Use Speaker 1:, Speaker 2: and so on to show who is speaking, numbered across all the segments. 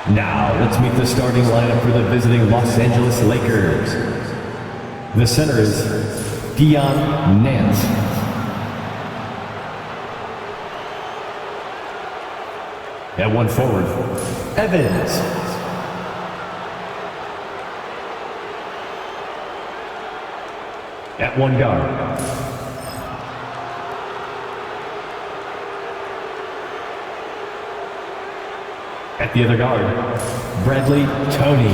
Speaker 1: Now, let's meet the starting lineup for the visiting Los Angeles Lakers. The center is Dion Nance. At one forward, Evans. At one guard, at the other guard, Bradley Tony.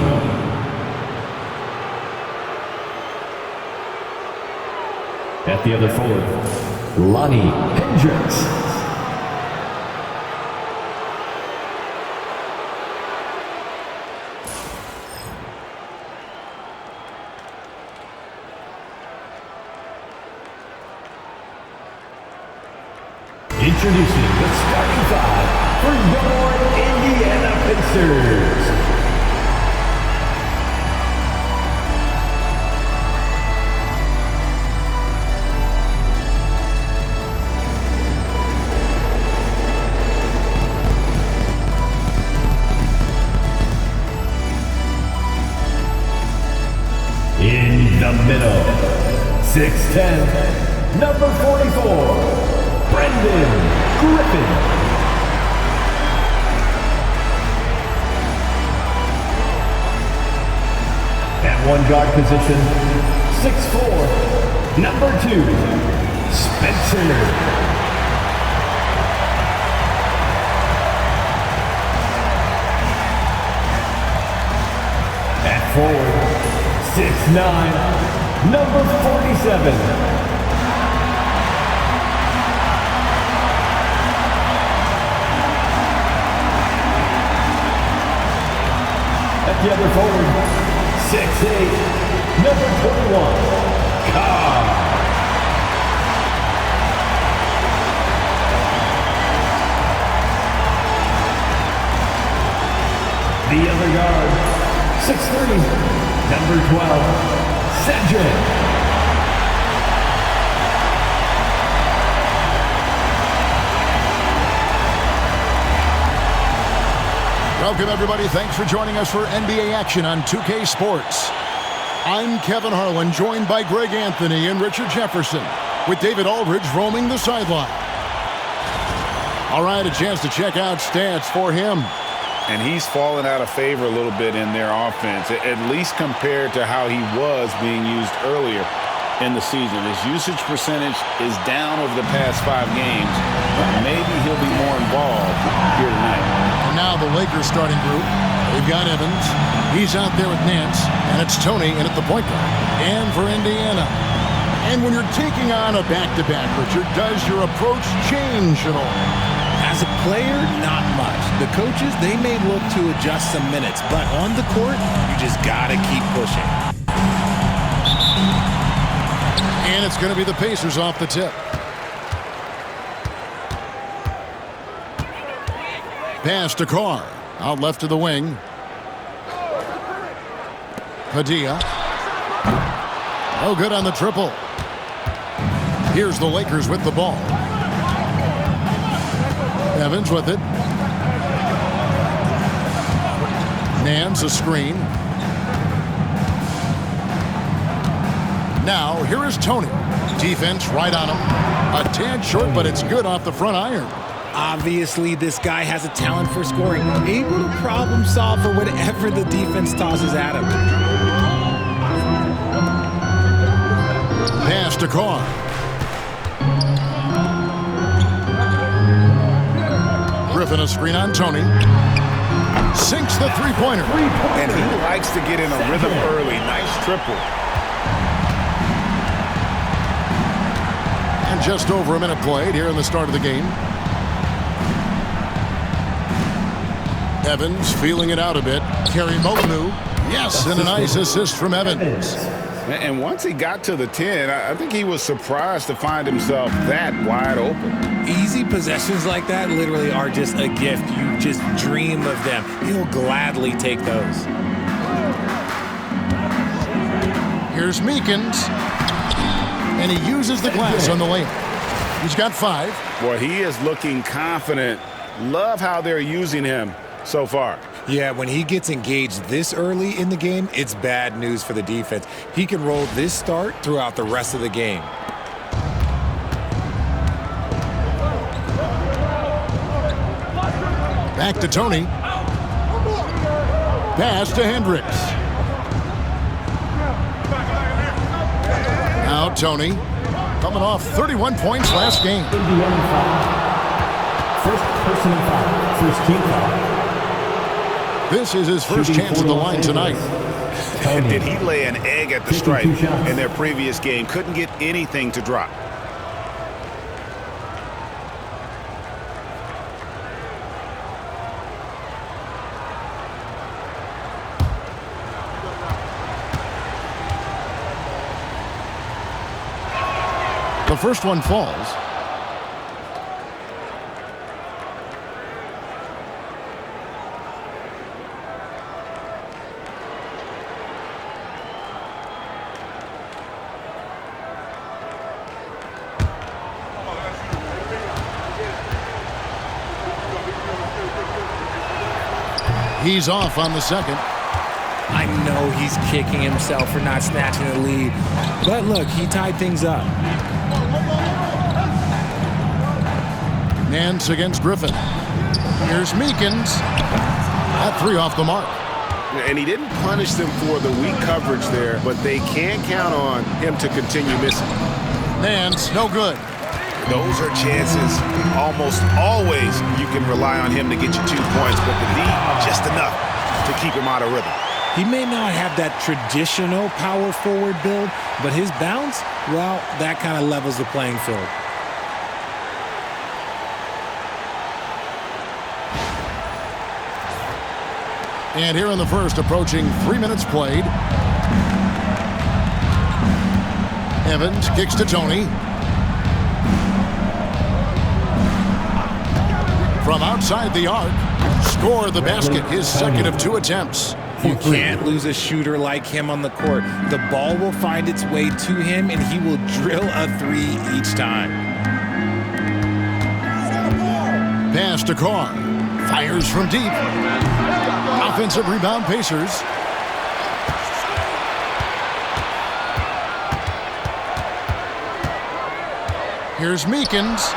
Speaker 1: At the other forward, Lonnie Hendricks. Introducing the starting five for your Indiana Pacers. In the middle, 6'10", number 44. Brendan Griffin. At one guard position, 6'4", number 2, Spencer. At forward, 6'9", number 47. At the other forward, 6'8", number 21, Carr. The other guard, 6'3", number 12, Cedric.
Speaker 2: Welcome, everybody. Thanks for joining us for NBA action on 2K Sports. I'm Kevin Harlan, joined by Greg Anthony and Richard Jefferson, with David Aldridge roaming the sideline. All right, a chance to check out stats for him.
Speaker 3: And he's fallen out of favor a little bit in their offense, at least compared to how he was being used earlier in the season. His usage percentage is down over the past 5 games, but maybe he'll be more involved here tonight.
Speaker 2: And now the Lakers starting group. They've got Evans. He's out there with Nance. And it's Tony in at the point guard. And for Indiana. And when you're taking on a back-to-back, Richard, does your approach change at all?
Speaker 4: As a player, not much. The coaches, they may look to adjust some minutes, but on the court, you just gotta keep pushing.
Speaker 2: And it's going to be the Pacers off the tip. Pass to Carr. Out left to the wing. Padilla. No good on the triple. Here's the Lakers with the ball. Evans with it. Nance a screen. Now, here is Tony. Defense right on him. A tad short, but it's good off the front iron.
Speaker 4: Obviously, this guy has a talent for scoring. Able to problem solve for whatever the defense tosses at him.
Speaker 2: Pass to Carr. Griffin a screen on Tony. Sinks the three-pointer.
Speaker 3: And he likes to get in a rhythm early. Nice triple.
Speaker 2: And just over a minute played here in the start of the game. Evans feeling it out a bit. Kerry Mokunu. Yes, and a nice assist from Evans.
Speaker 3: And once he got to the 10, I think he was surprised to find himself that wide open.
Speaker 4: Easy possessions like that literally are just a gift. You just dream of them. He'll gladly take those.
Speaker 2: Here's Meekins. And he uses the glass on the layup. He's got 5.
Speaker 3: Boy, he is looking confident. Love how they're using him so far.
Speaker 4: Yeah, when he gets engaged this early in the game, it's bad news for the defense. He can roll this start throughout the rest of the game.
Speaker 2: Back to Tony. Pass to Hendricks. Now Tony, coming off 31 points last game.
Speaker 1: Indiana foul. First personal foul. First team foul.
Speaker 2: This is his first chance at the line tonight.
Speaker 3: And did he lay an egg at the stripe in their previous game? Couldn't get anything to drop.
Speaker 2: The first one falls. He's off on the second.
Speaker 4: I know he's kicking himself for not snatching the lead. But look, he tied things up.
Speaker 2: Nance against Griffin. Here's Meekins. That three off the mark.
Speaker 3: And he didn't punish them for the weak coverage there, but they can't count on him to continue missing.
Speaker 2: Nance, no good.
Speaker 3: Those are chances. Almost always you can rely on him to get you 2 points, but the D, just enough to keep him out of rhythm.
Speaker 4: He may not have that traditional power forward build, but his bounce, well, that kind of levels the playing field.
Speaker 2: And here in the first, approaching 3 minutes played. Evans kicks to Tony. From outside the arc, score the basket, his second of 2 attempts.
Speaker 4: You can't lose a shooter like him on the court. The ball will find its way to him, and he will drill a 3 each time.
Speaker 2: Pass to Carr. Fires from deep. Offensive rebound, Pacers. Here's Meekins.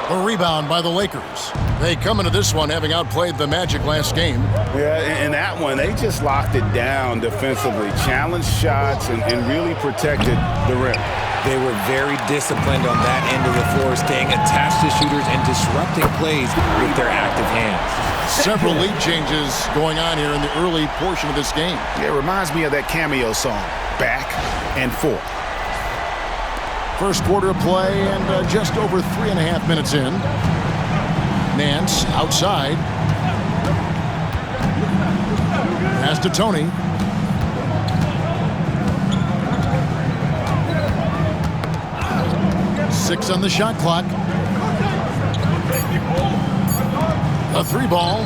Speaker 2: A rebound by the Lakers. They come into this one having outplayed the Magic last game.
Speaker 3: Yeah, in that one, they just locked it down defensively, challenged shots, and really protected the rim.
Speaker 4: They were very disciplined on that end of the floor, staying attached to shooters and disrupting plays with their active hands.
Speaker 2: Several lead changes going on here in the early portion of this game.
Speaker 3: It reminds me of that cameo song, Back and Forth.
Speaker 2: First quarter of play and just over 3.5 minutes in. Nance outside. Pass to Tony. Six on the shot clock. A 3 ball.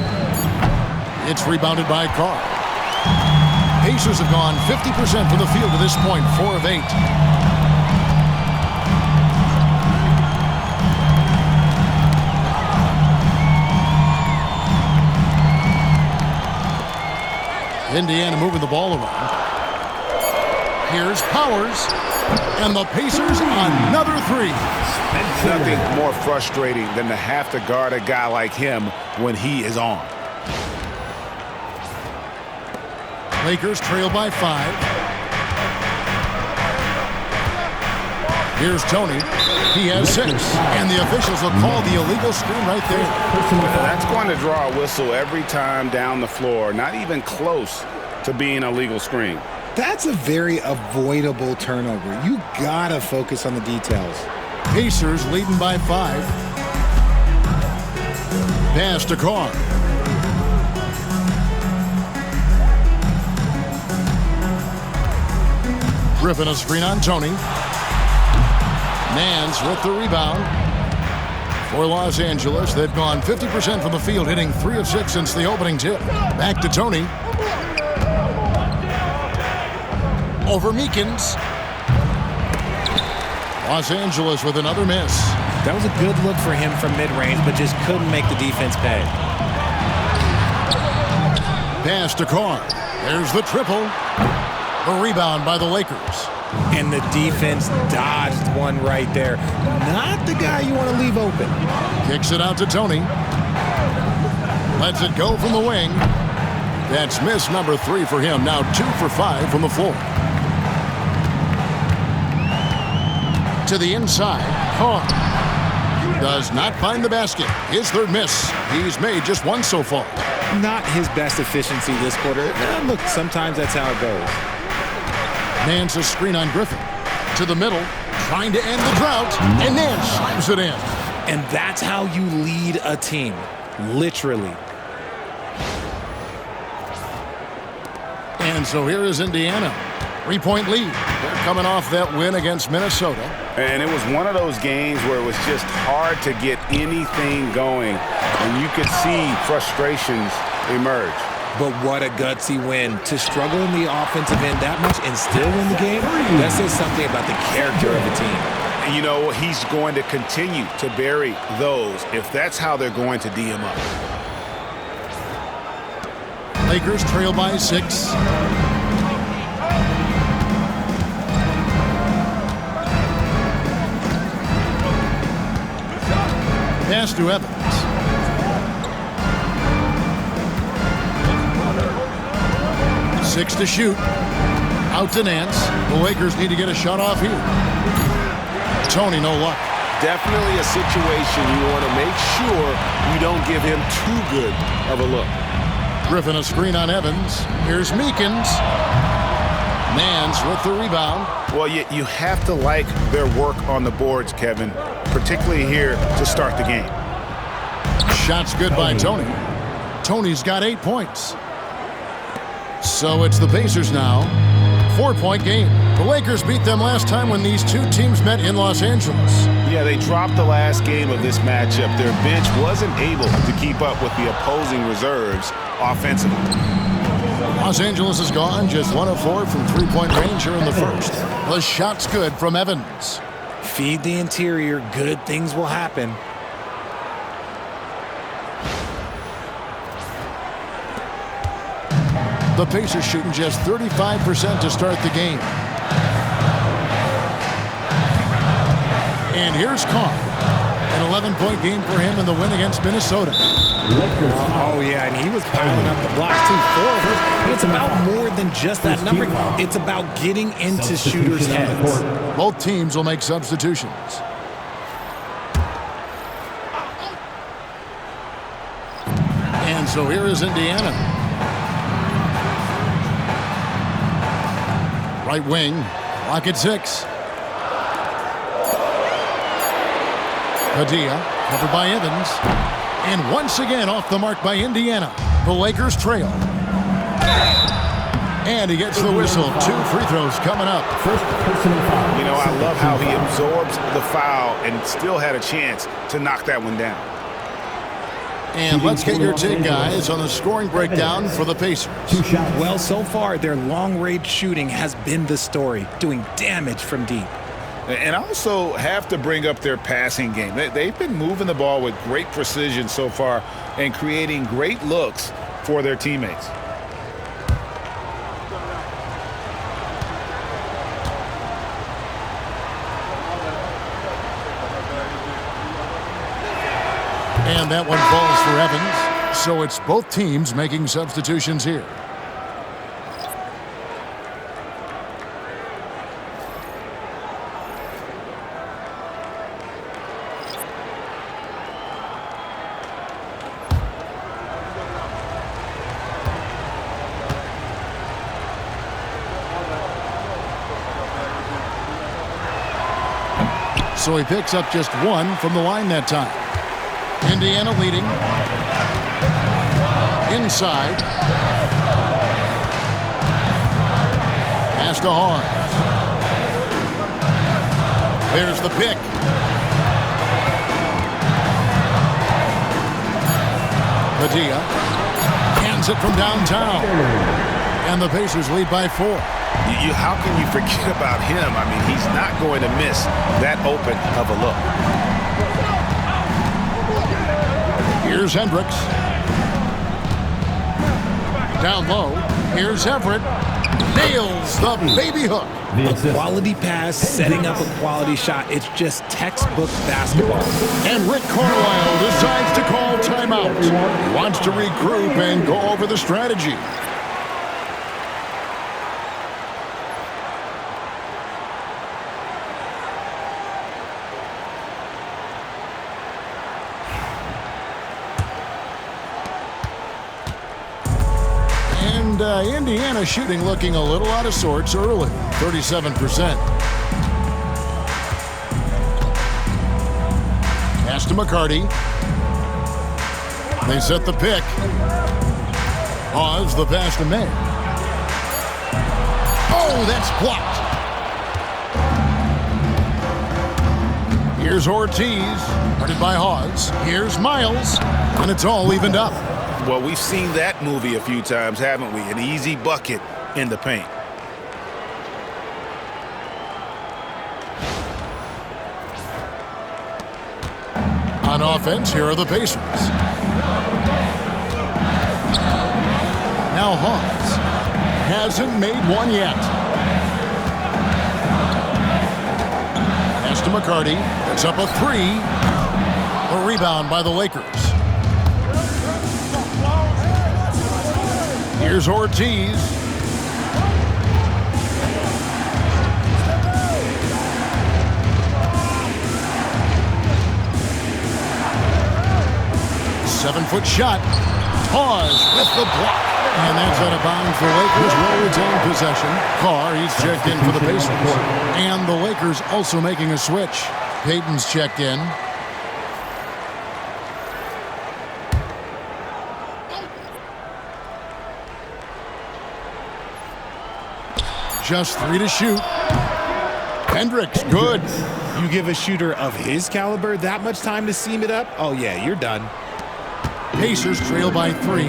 Speaker 2: It's rebounded by Carr. Pacers have gone 50% from the field to this point, 4 of 8. Indiana moving the ball around. Here's Powers. And the Pacers another 3.
Speaker 3: Nothing more frustrating than to have to guard a guy like him when he is on.
Speaker 2: Lakers trail by 5. Here's Tony. He has 6. And the officials will call the illegal screen right there.
Speaker 3: That's going to draw a whistle every time down the floor. Not even close to being a legal screen.
Speaker 4: That's a very avoidable turnover. You gotta focus on the details.
Speaker 2: Pacers leading by 5. Pass to Carr. Griffin a screen on Tony. Nance with the rebound. For Los Angeles, they've gone 50% from the field, hitting 3 of 6 since the opening tip. Back to Tony. Over Meekins. Los Angeles with another miss.
Speaker 4: That was a good look for him from mid-range, but just couldn't make the defense pay.
Speaker 2: pass to Carr. There's the triple. A rebound by the Lakers.
Speaker 4: And the defense dodged one right there. Not the guy you want to leave open.
Speaker 2: Kicks it out to Tony. Lets it go from the wing. That's miss number 3 for him. Now 2 for 5 from the floor. To the inside. Carr does not find the basket. His third miss. He's made just 1 so far.
Speaker 4: Not his best efficiency this quarter. Look, sometimes that's how it goes.
Speaker 2: Nance a screen on Griffin. To the middle. Trying to end the drought. And Nance slams it in.
Speaker 4: And that's how you lead a team. Literally.
Speaker 2: And so here is Indiana. 3-point lead. They're coming off that win against Minnesota.
Speaker 3: And it was one of those games where it was just hard to get anything going. And you could see frustrations emerge.
Speaker 4: But what a gutsy win. To struggle in the offensive end that much and still win the game, that says something about the character of the team.
Speaker 3: And you know, he's going to continue to bury those if that's how they're going to D him up.
Speaker 2: Lakers trail by 6. Pass to Evans. Six to shoot. Out to Nance. The Lakers need to get a shot off here. Tony, no luck.
Speaker 3: Definitely a situation you want to make sure you don't give him too good of a look.
Speaker 2: Griffin a screen on Evans. Here's Meekins. Nance with the rebound.
Speaker 3: Well, you have to like their work on the boards, Kevin, particularly here to start the game.
Speaker 2: Shot's good by Tony. Tony's got 8 points. So it's the Pacers now. 4-point game. The Lakers beat them last time when these two teams met in Los Angeles.
Speaker 3: Yeah, they dropped the last game of this matchup. Their bench wasn't able to keep up with the opposing reserves offensively.
Speaker 2: Los Angeles is gone, just 1 of 4 from 3-point range here in the first. The shot's good from Evans.
Speaker 4: Feed the interior, good things will happen.
Speaker 2: The Pacers shooting just 35% to start the game. And here's Carr. An 11-point game for him in the win against Minnesota.
Speaker 4: Oh, yeah, and he was piling up the blocks, too. 4 of them. But it's about more than just that number. It's about getting into shooters' heads.
Speaker 2: Both teams will make substitutions. And so here is Indiana. Right wing, lock at 6. Padilla, covered by Evans. And once again off the mark by Indiana. The Lakers trail. And he gets the whistle. 2 free throws coming up.
Speaker 3: You know, I love how he absorbs the foul and still had a chance to knock that one down.
Speaker 2: And let's get your take, guys, on the scoring breakdown for the Pacers.
Speaker 4: Well, so far, their long-range shooting has been the story, doing damage from deep.
Speaker 3: And I also have to bring up their passing game. They've been moving the ball with great precision so far and creating great looks for their teammates.
Speaker 2: And that one falls for Evans. So it's both teams making substitutions here. So he picks up just 1 from the line that time. Indiana leading. Inside. Pass to Horn. There's the pick. Padilla hands it from downtown. And the Pacers lead by 4.
Speaker 3: How can you forget about him? I mean, he's not going to miss that open of a look.
Speaker 2: Here's Hendricks. Down low. Here's Everett. Nails the baby hook.
Speaker 4: A quality pass, setting up a quality shot. It's just textbook basketball.
Speaker 2: And Rick Carlisle decides to call timeout. He wants to regroup and go over the strategy. Indiana shooting looking a little out of sorts early, 37%. Pass to McCarty. They set the pick. Pause the pass to May. Oh, that's blocked. Here's Ortiz, guarded by Hawes. Here's Miles, and it's all evened up.
Speaker 3: Well, we've seen that movie a few times, haven't we? An easy bucket in the paint.
Speaker 2: On offense, here are the Pacers. Now Hawes hasn't made one yet. Pass to McCarty. It's up a three. A rebound by the Lakers. Here's Ortiz. Seven-foot shot. Pause with the block. And that's out of bounds. The Lakers will retain possession. Carr, he's checked in for the Pacers. And the Lakers also making a switch. Payton's checked in. Just three to shoot. Hendricks, good.
Speaker 4: You give a shooter of his caliber that much time to seam it up? Oh, yeah, you're done.
Speaker 2: Pacers trail by three.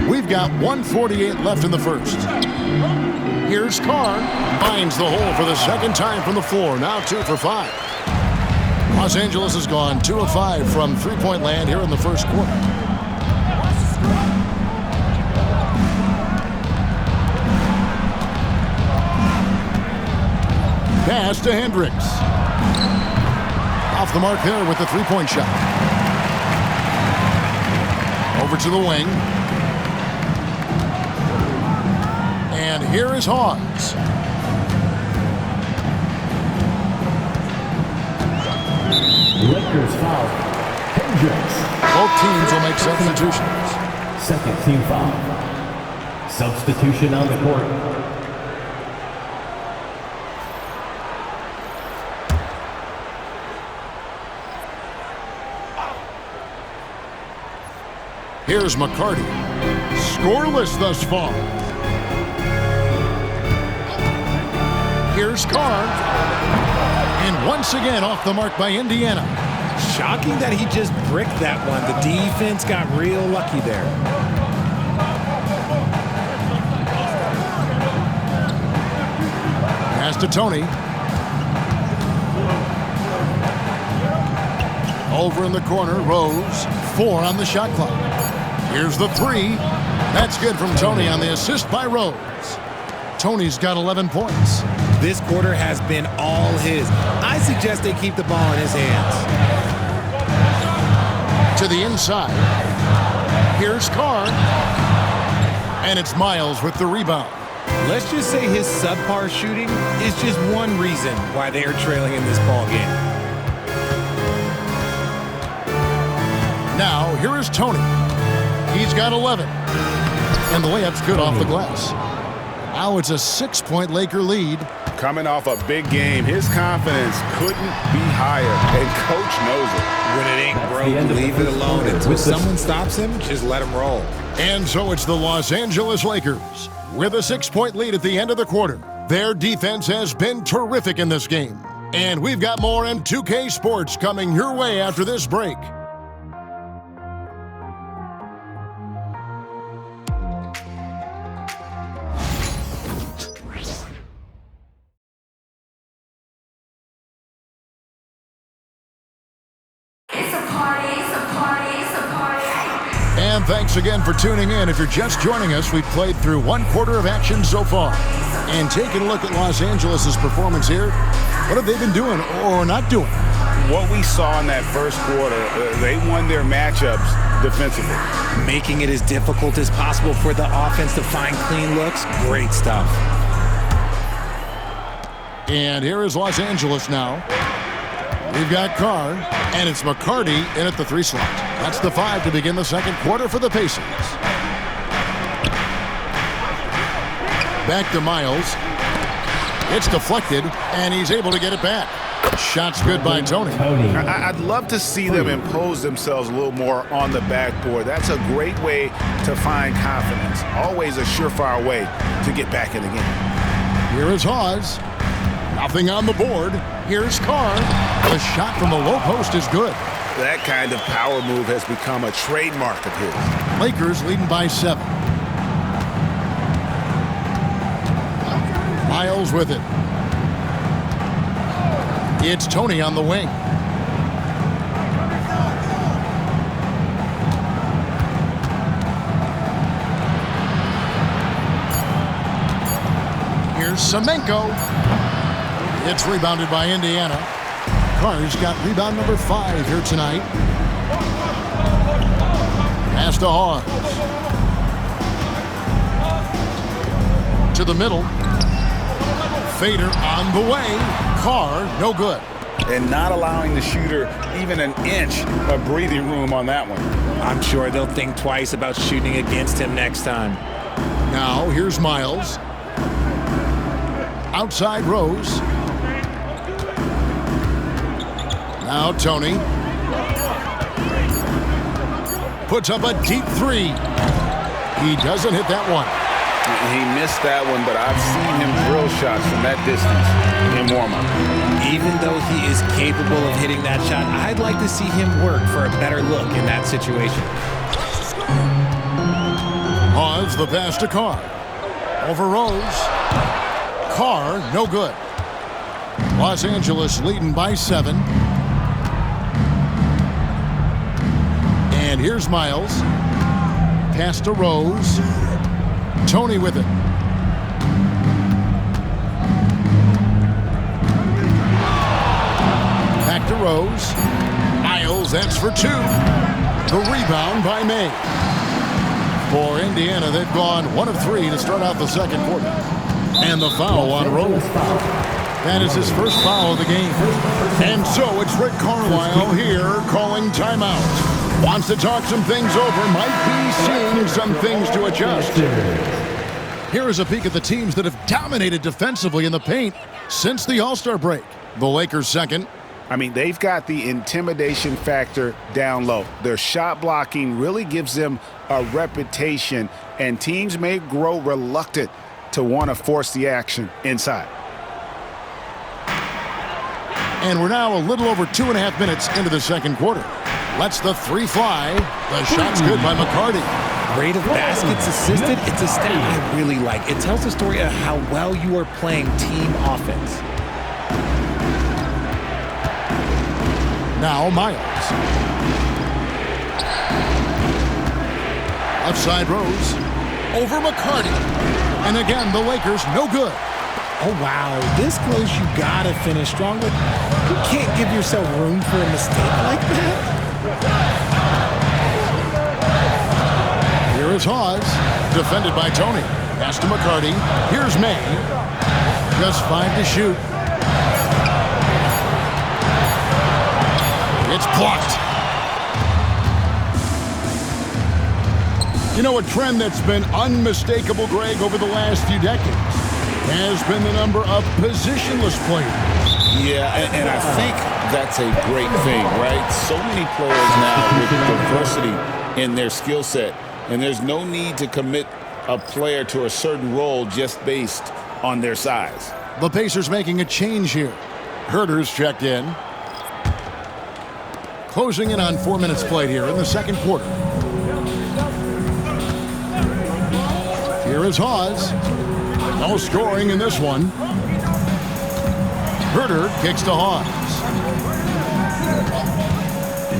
Speaker 2: We've got 1:48 left in the first. Here's Carr. Finds the hole for the second time from the floor. Now 2 for 5. Los Angeles has gone 2 of 5 from three-point land here in the first quarter. Pass to Hendricks. Off the mark there with the three-point shot. Over to the wing. And here is Hawes.
Speaker 1: Lakers foul. Hendricks.
Speaker 2: Both teams will make substitutions.
Speaker 1: Second team foul. Substitution on the court.
Speaker 2: Here's McCarty. Scoreless thus far. Here's Carr. And once again off the mark by Indiana.
Speaker 4: Shocking that he just bricked that one. The defense got real lucky there.
Speaker 2: Pass to Tony. Over in the corner, Rose. 4 on the shot clock. Here's the three. That's good from Tony on the assist by Rose. Tony's got 11 points.
Speaker 4: This quarter has been all his. I suggest they keep the ball in his hands.
Speaker 2: To the inside. Here's Carr. And it's Miles with the rebound.
Speaker 4: Let's just say his subpar shooting is just one reason why they are trailing in this ball game.
Speaker 2: Now, here is Tony. He's got 11. And the layup's good off the glass. Now it's a 6-point Laker lead.
Speaker 3: Coming off a big game, his confidence couldn't be higher, and Coach knows it.
Speaker 4: When it ain't broke, leave it alone. Until someone stops him, just let him roll.
Speaker 2: And so it's the Los Angeles Lakers with a 6-point lead at the end of the quarter. Their defense has been terrific in this game. And we've got more in 2K Sports coming your way after this break.
Speaker 5: It's a party, it's a party, it's
Speaker 2: And thanks again for tuning in. If you're just joining us, we've played through one quarter of action so far. And taking a look at Los Angeles' performance here, what have they been doing or not doing?
Speaker 3: What we saw in that first quarter, they won their matchups defensively.
Speaker 4: Making it as difficult as possible for the offense to find clean looks. Great stuff.
Speaker 2: And here is Los Angeles now. We've got Carr, and it's McCarty in at the 3 slot. That's the 5 to begin the second quarter for the Pacers. Back to Miles. It's deflected, and he's able to get it back. Shot's good by Tony.
Speaker 3: I'd love to see them impose themselves a little more on the backboard. That's a great way to find confidence. Always a surefire way to get back in the game.
Speaker 2: Here is Hawes. Nothing on the board. Here's Carr. The shot from the low post is good.
Speaker 3: That kind of power move has become a trademark of his.
Speaker 2: Lakers leading by 7. Miles with it. It's Tony on the wing. Here's Semenko. It's rebounded by Indiana. Carr's got rebound number 5 here tonight. Pass to Hawes. To the middle. Fader on the way. Carr, no good.
Speaker 3: And not allowing the shooter even an inch of breathing room on that one.
Speaker 4: I'm sure they'll think twice about shooting against him next time.
Speaker 2: Now, here's Miles. Outside Rose. Now Tony. Puts up a deep 3. He doesn't hit that one.
Speaker 3: He missed that one, but I've seen him drill shots from that distance in warm-up.
Speaker 4: Even though he is capable of hitting that shot, I'd like to see him work for a better look in that situation.
Speaker 2: Hawes the pass to Carr. Over Rose. Carr, no good. Los Angeles leading by 7. And here's Miles. Pass to Rose. Tony with it. Back to Rose. Miles, that's for 2. The rebound by May. For Indiana, they've gone 1 of 3 to start out the second quarter. And the foul on Rose. That is his first foul of the game. And so it's Rick Carlisle here calling timeout. Wants to talk some things over. Might be seeing some things to adjust. Here is a peek at the teams that have dominated defensively in the paint since the All-Star break. The Lakers second.
Speaker 3: I mean, they've got the intimidation factor down low. Their shot blocking really gives them a reputation, and teams may grow reluctant to want to force the action inside.
Speaker 2: And we're now a little over 2.5 minutes into the second quarter. Lets the 3 fly. The shot's good by McCarty.
Speaker 4: Rate of baskets assisted, it's a stat I really like. It tells the story of how well you are playing team offense.
Speaker 2: Now Miles. Left side Rose. Over McCarty. And again, the Lakers no good.
Speaker 4: Oh, wow. This close, you gotta finish strong. You can't give yourself room for a mistake like that.
Speaker 2: Here is Hawes, defended by Tony. Pass to McCarty. Here's May. Just 5 to shoot. It's blocked. You know, a trend that's been unmistakable, Greg, over the last few decades has been the number of positionless players.
Speaker 3: Yeah, and I think that's a great thing, right? So many players now with diversity in their skill set, and there's no need to commit a player to a certain role just based on their size.
Speaker 2: The Pacers making a change here. Herter's checked in. Closing in on 4 minutes played here in the second quarter. Here is Hawes. No scoring in this one. Herter kicks to Hawes.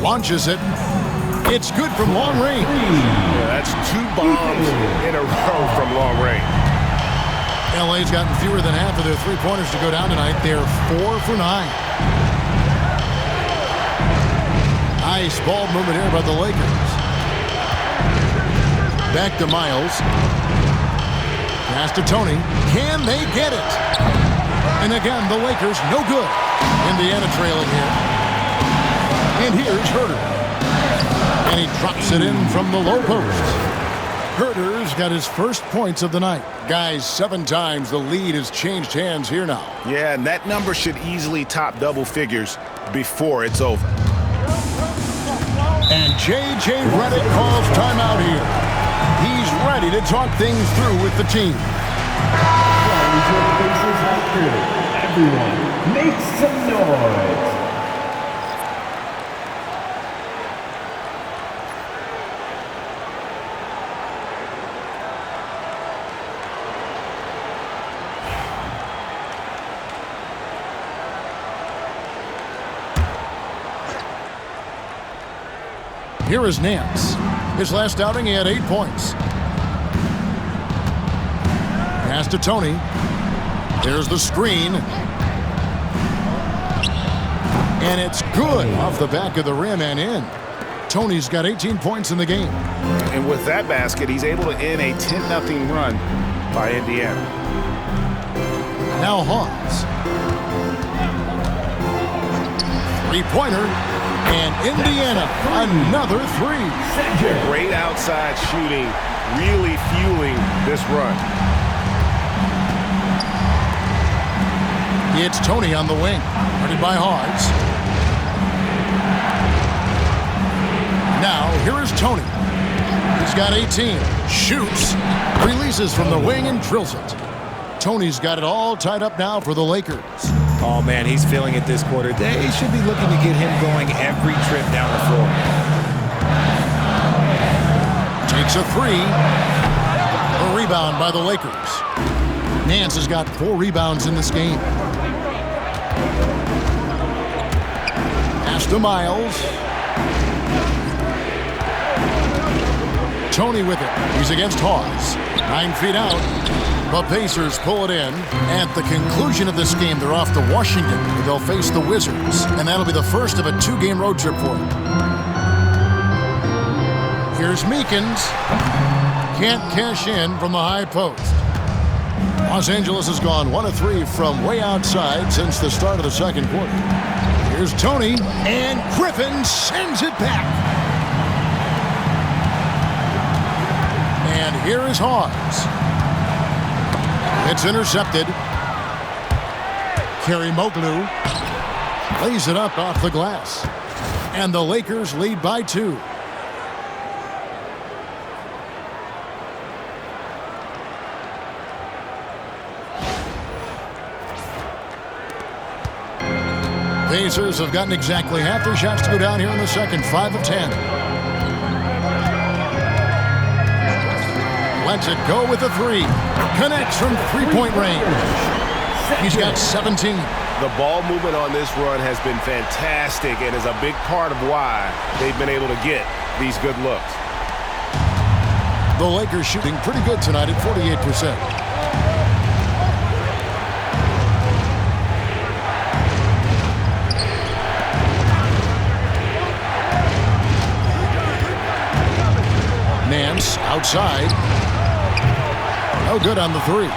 Speaker 2: Launches it. It's good from long range.
Speaker 5: Yeah, that's 2 bombs in a row from long range.
Speaker 2: LA's gotten fewer than half of their three-pointers to go down tonight. They're 4 for 9. Nice ball movement here by the Lakers. Back to Miles. Pass to Tony. Can they get it? And again, the Lakers no good. Indiana trailing here. And here's Herter. And he drops it in from the low post. Herter's got his first points of the night. Guys, 7 times the lead has changed hands here now.
Speaker 3: Yeah, and that number should easily top double figures before it's over.
Speaker 2: And J.J. Redick calls timeout here. He's ready to talk things through with the team.
Speaker 1: Everyone, make some noise.
Speaker 2: Here is Nance. His last outing, he had 8 points. Pass to Tony. There's the screen. And it's good off the back of the rim and in. Tony's got 18 points in the game.
Speaker 3: And with that basket, he's able to end a 10-0 run by Indiana.
Speaker 2: Now Hawes. Three-pointer. And Indiana, another 3.
Speaker 5: Great outside shooting, really fueling this run.
Speaker 2: It's Tony on the wing, guarded by Hawes. Now, here is Tony. He's got 18. Shoots, releases from the wing and drills it. Tony's got it all tied up now for the Lakers.
Speaker 4: Oh, man, he's feeling it this quarter. They should be looking to get him going every trip down the floor.
Speaker 2: Takes a 3. A rebound by the Lakers. Nance has got 4 rebounds in this game. Pass to Miles. Tony with it. He's against Hawes. 9 feet out. The Pacers pull it in. At the conclusion of this game, they're off to Washington, where they'll face the Wizards. And that'll be the first of a 2-game road trip for them. Here's Meekins. Can't cash in from the high post. Los Angeles has gone 1 of 3 from way outside since the start of the second quarter. Here's Tony, and Griffin sends it back. And here is Hawes. It's intercepted. Karimoglu lays it up off the glass. And the Lakers lead by 2. Pacers have gotten exactly half their shots to go down here in the second. 5 of 10. Lets it go with a 3. Connects from 3-point range. He's got 17.
Speaker 5: The ball movement on this run has been fantastic and is a big part of why they've been able to get these good looks.
Speaker 2: The Lakers shooting pretty good tonight at 48%. Nance outside. No good on the 3.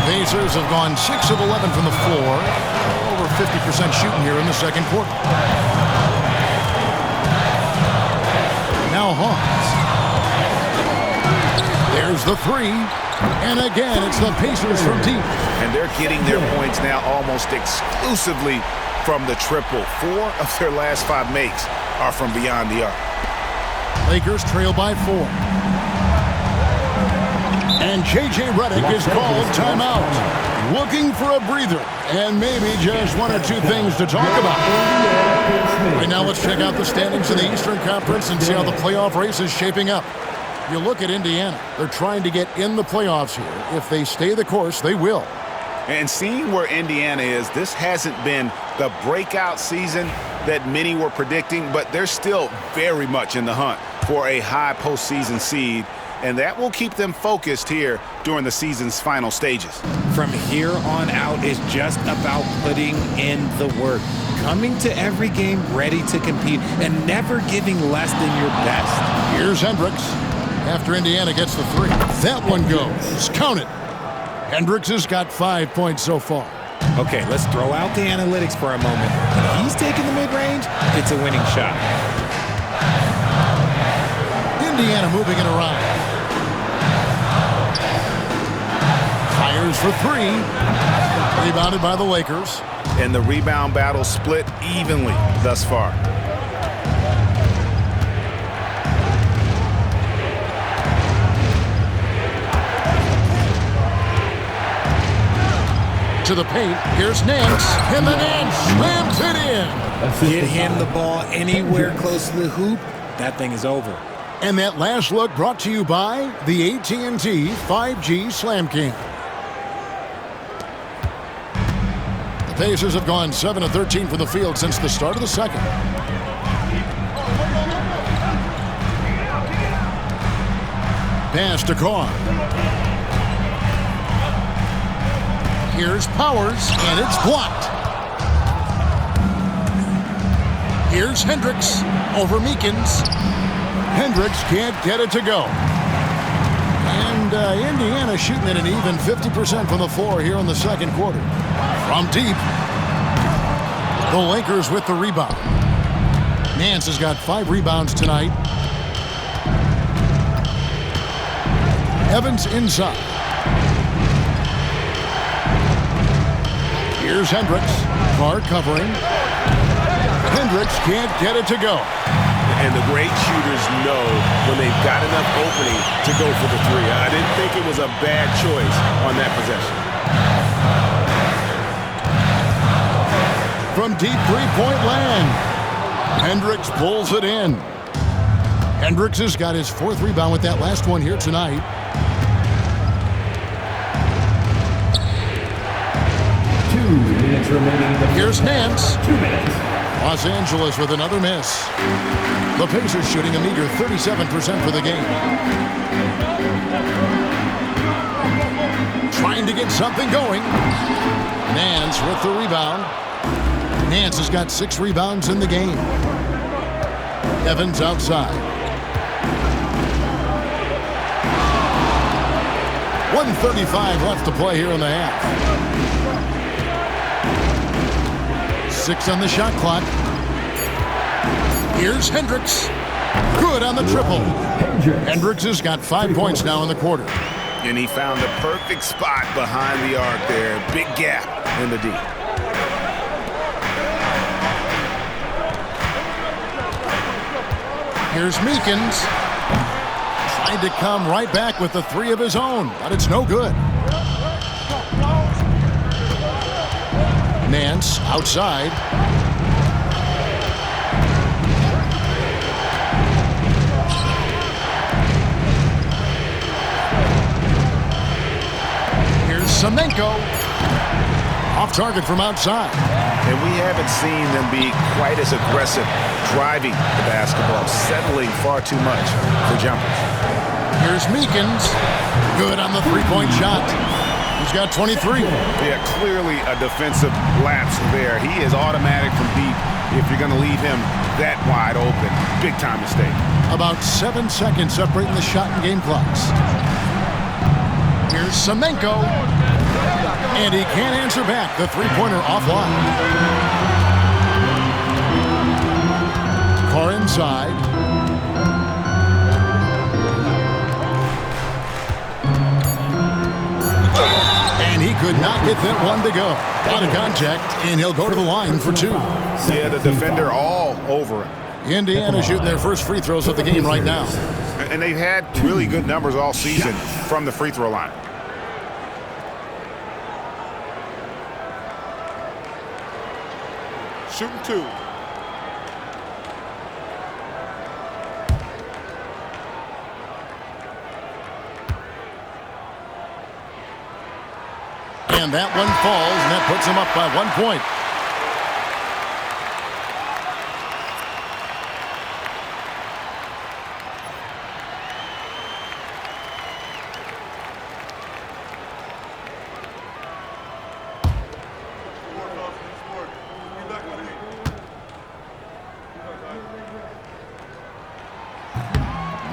Speaker 2: Pacers have gone 6 of 11 from the floor. Over 50% shooting here in the second quarter. Now Hawes. There's the 3. And again, it's the Pacers from deep.
Speaker 3: And they're getting their points now almost exclusively from the triple. 4 of their last 5 makes are from beyond the arc.
Speaker 2: Lakers trail by 4. And J.J. Redick is called timeout. Looking for a breather and maybe just 1 or 2 things to talk about. Right now, let's check out the standings in the Eastern Conference and see how the playoff race is shaping up. You look at Indiana. They're trying to get in the playoffs here. If they stay the course, they will.
Speaker 3: And seeing where Indiana is, this hasn't been the breakout season that many were predicting, but they're still very much in the hunt for a high postseason seed, and that will keep them focused here during the season's final stages.
Speaker 4: From here on out is just about putting in the work, coming to every game ready to compete, and never giving less than your best.
Speaker 2: Here's Hendricks after Indiana gets the three. That one goes. Count it. Hendricks has got 5 points so far.
Speaker 4: Okay, let's throw out the analytics for a moment. If he's taking the mid-range, it's a winning shot.
Speaker 2: Indiana moving it around. Fires for three. Rebounded by the Lakers.
Speaker 3: And the rebound battle split evenly thus far.
Speaker 2: To the paint. Here's Nance. And the Nance slams it in.
Speaker 4: Get him the ball anywhere close to the hoop, that thing is over.
Speaker 2: And that last look brought to you by the AT&T 5G Slam Cam. The Pacers have gone 7 of 13 from the field since the start of the second. Pass to Carr. Here's Powers, and it's blocked. Here's Hendricks over Meekins. Hendricks can't get it to go. And Indiana shooting at an even 50% from the floor here in the second quarter. From deep. The Lakers with the rebound. Nance has got 5 rebounds tonight. Evans inside. Here's Hendricks. Carr covering. Hendricks can't get it to go.
Speaker 5: And the great shooters know when they've got enough opening to go for the three. I didn't think it was a bad choice on that possession.
Speaker 2: From deep three-point land. Hendricks pulls it in. Hendricks has got his 4th rebound with that last one here tonight. Here's Nance.
Speaker 1: 2 minutes.
Speaker 2: Los Angeles with another miss. The Pacers shooting a meager 37% for the game. Trying to get something going. Nance with the rebound. Nance has got 6 rebounds in the game. Evans outside. 1:35 left to play here in the half. 6 on the shot clock. Here's Hendricks. Good on the triple. Hendricks has got 5 points now in the quarter.
Speaker 3: And he found the perfect spot behind the arc there. Big gap in the deep.
Speaker 2: Here's Meekins. Tried to come right back with the 3 of his own, but it's no good. Nance outside. Here's Semenko. Off target from outside.
Speaker 3: And we haven't seen them be quite as aggressive driving the basketball, settling far too much for jumpers.
Speaker 2: Here's Meekins. Good on the three-point shot. He's got 23.
Speaker 3: Yeah, clearly a defensive lapse there. He is automatic from deep if you're going to leave him that wide open. Big time mistake.
Speaker 2: About 7 seconds separating the shot and game clocks. Here's Semenko. And he can't answer back. The three-pointer offline. Carr inside. And he could not get that one to go. Out of contact, and he'll go to the line for 2.
Speaker 3: Yeah, the defender all over him.
Speaker 2: Indiana shooting their first free throws of the game right now.
Speaker 3: And they've had really good numbers all season from the free throw line.
Speaker 5: Shooting 2.
Speaker 2: And that one falls, and that puts him up by 1 point.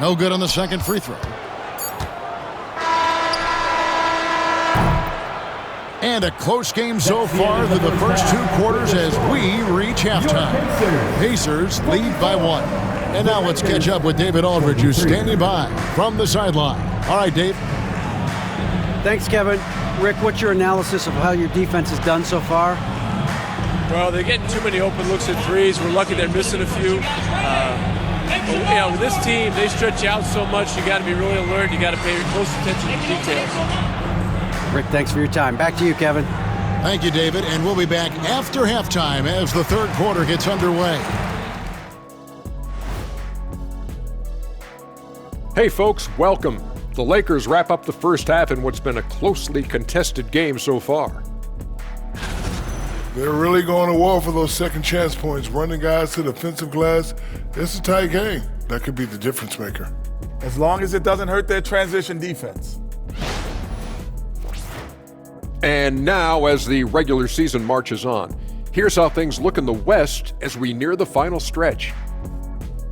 Speaker 2: No good on the second free throw. And a close game so far through the first 2 quarters as we reach halftime. Pacers lead by 1. And now let's catch up with David Aldridge, who's standing by from the sideline. All right, Dave.
Speaker 6: Thanks, Kevin. Rick, what's your analysis of how your defense has done so far?
Speaker 7: Well, they're getting too many open looks at threes. We're lucky they're missing a few. But, with this team, they stretch out so much. You got to be really alert. You got to pay close attention to details.
Speaker 6: Rick, thanks for your time. Back to you, Kevin.
Speaker 2: Thank you, David. And we'll be back after halftime as the third quarter gets underway.
Speaker 8: Hey, folks, welcome. The Lakers wrap up the first half in what's been a closely contested game so far.
Speaker 9: They're really going to war for those second chance points, running guys to the offensive glass. It's a tight game. That could be the difference maker.
Speaker 10: As long as it doesn't hurt their transition defense.
Speaker 8: And now, as the regular season marches on, here's how things look in the West as we near the final stretch.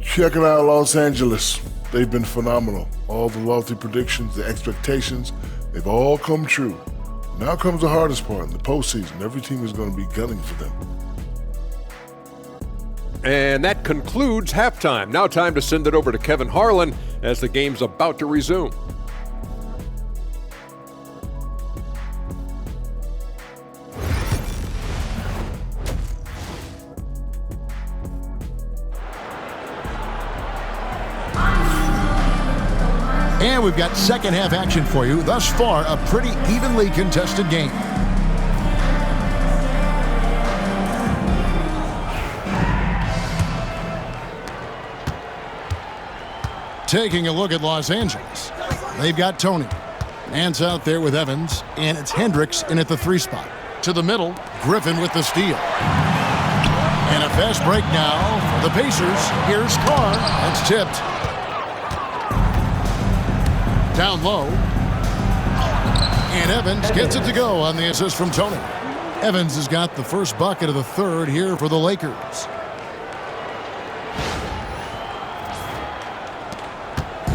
Speaker 9: Checking out Los Angeles. They've been phenomenal. All the lofty predictions, the expectations, they've all come true. Now comes the hardest part in the postseason. Every team is going to be gunning for them.
Speaker 8: And that concludes halftime. Now time to send it over to Kevin Harlan as the game's about to resume.
Speaker 2: And we've got second half action for you. Thus far, a pretty evenly contested game. Taking a look at Los Angeles. They've got Tony. Man's out there with Evans, and it's Hendricks in at the 3 spot. To the middle, Griffin with the steal. And a fast break now for the Pacers. Here's Carr. That's tipped. Down low. And Evans gets it to go on the assist from Tony. Evans has got the first bucket of the third here for the Lakers.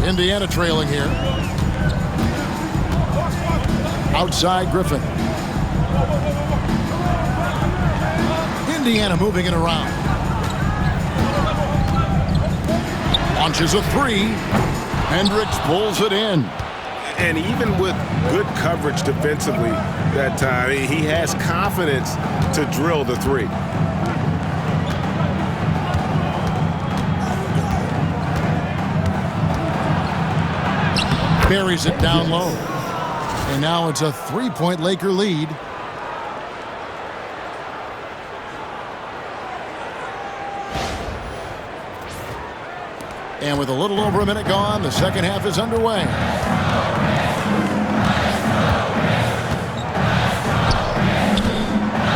Speaker 2: Indiana trailing here. Outside Griffin. Indiana moving it around. Launches a 3. Hendricks pulls it in.
Speaker 5: And even with good coverage defensively that time, he has confidence to drill the 3.
Speaker 2: Buries it down low. And now it's a 3-point Laker lead. And with a little over a minute gone, the second half is underway.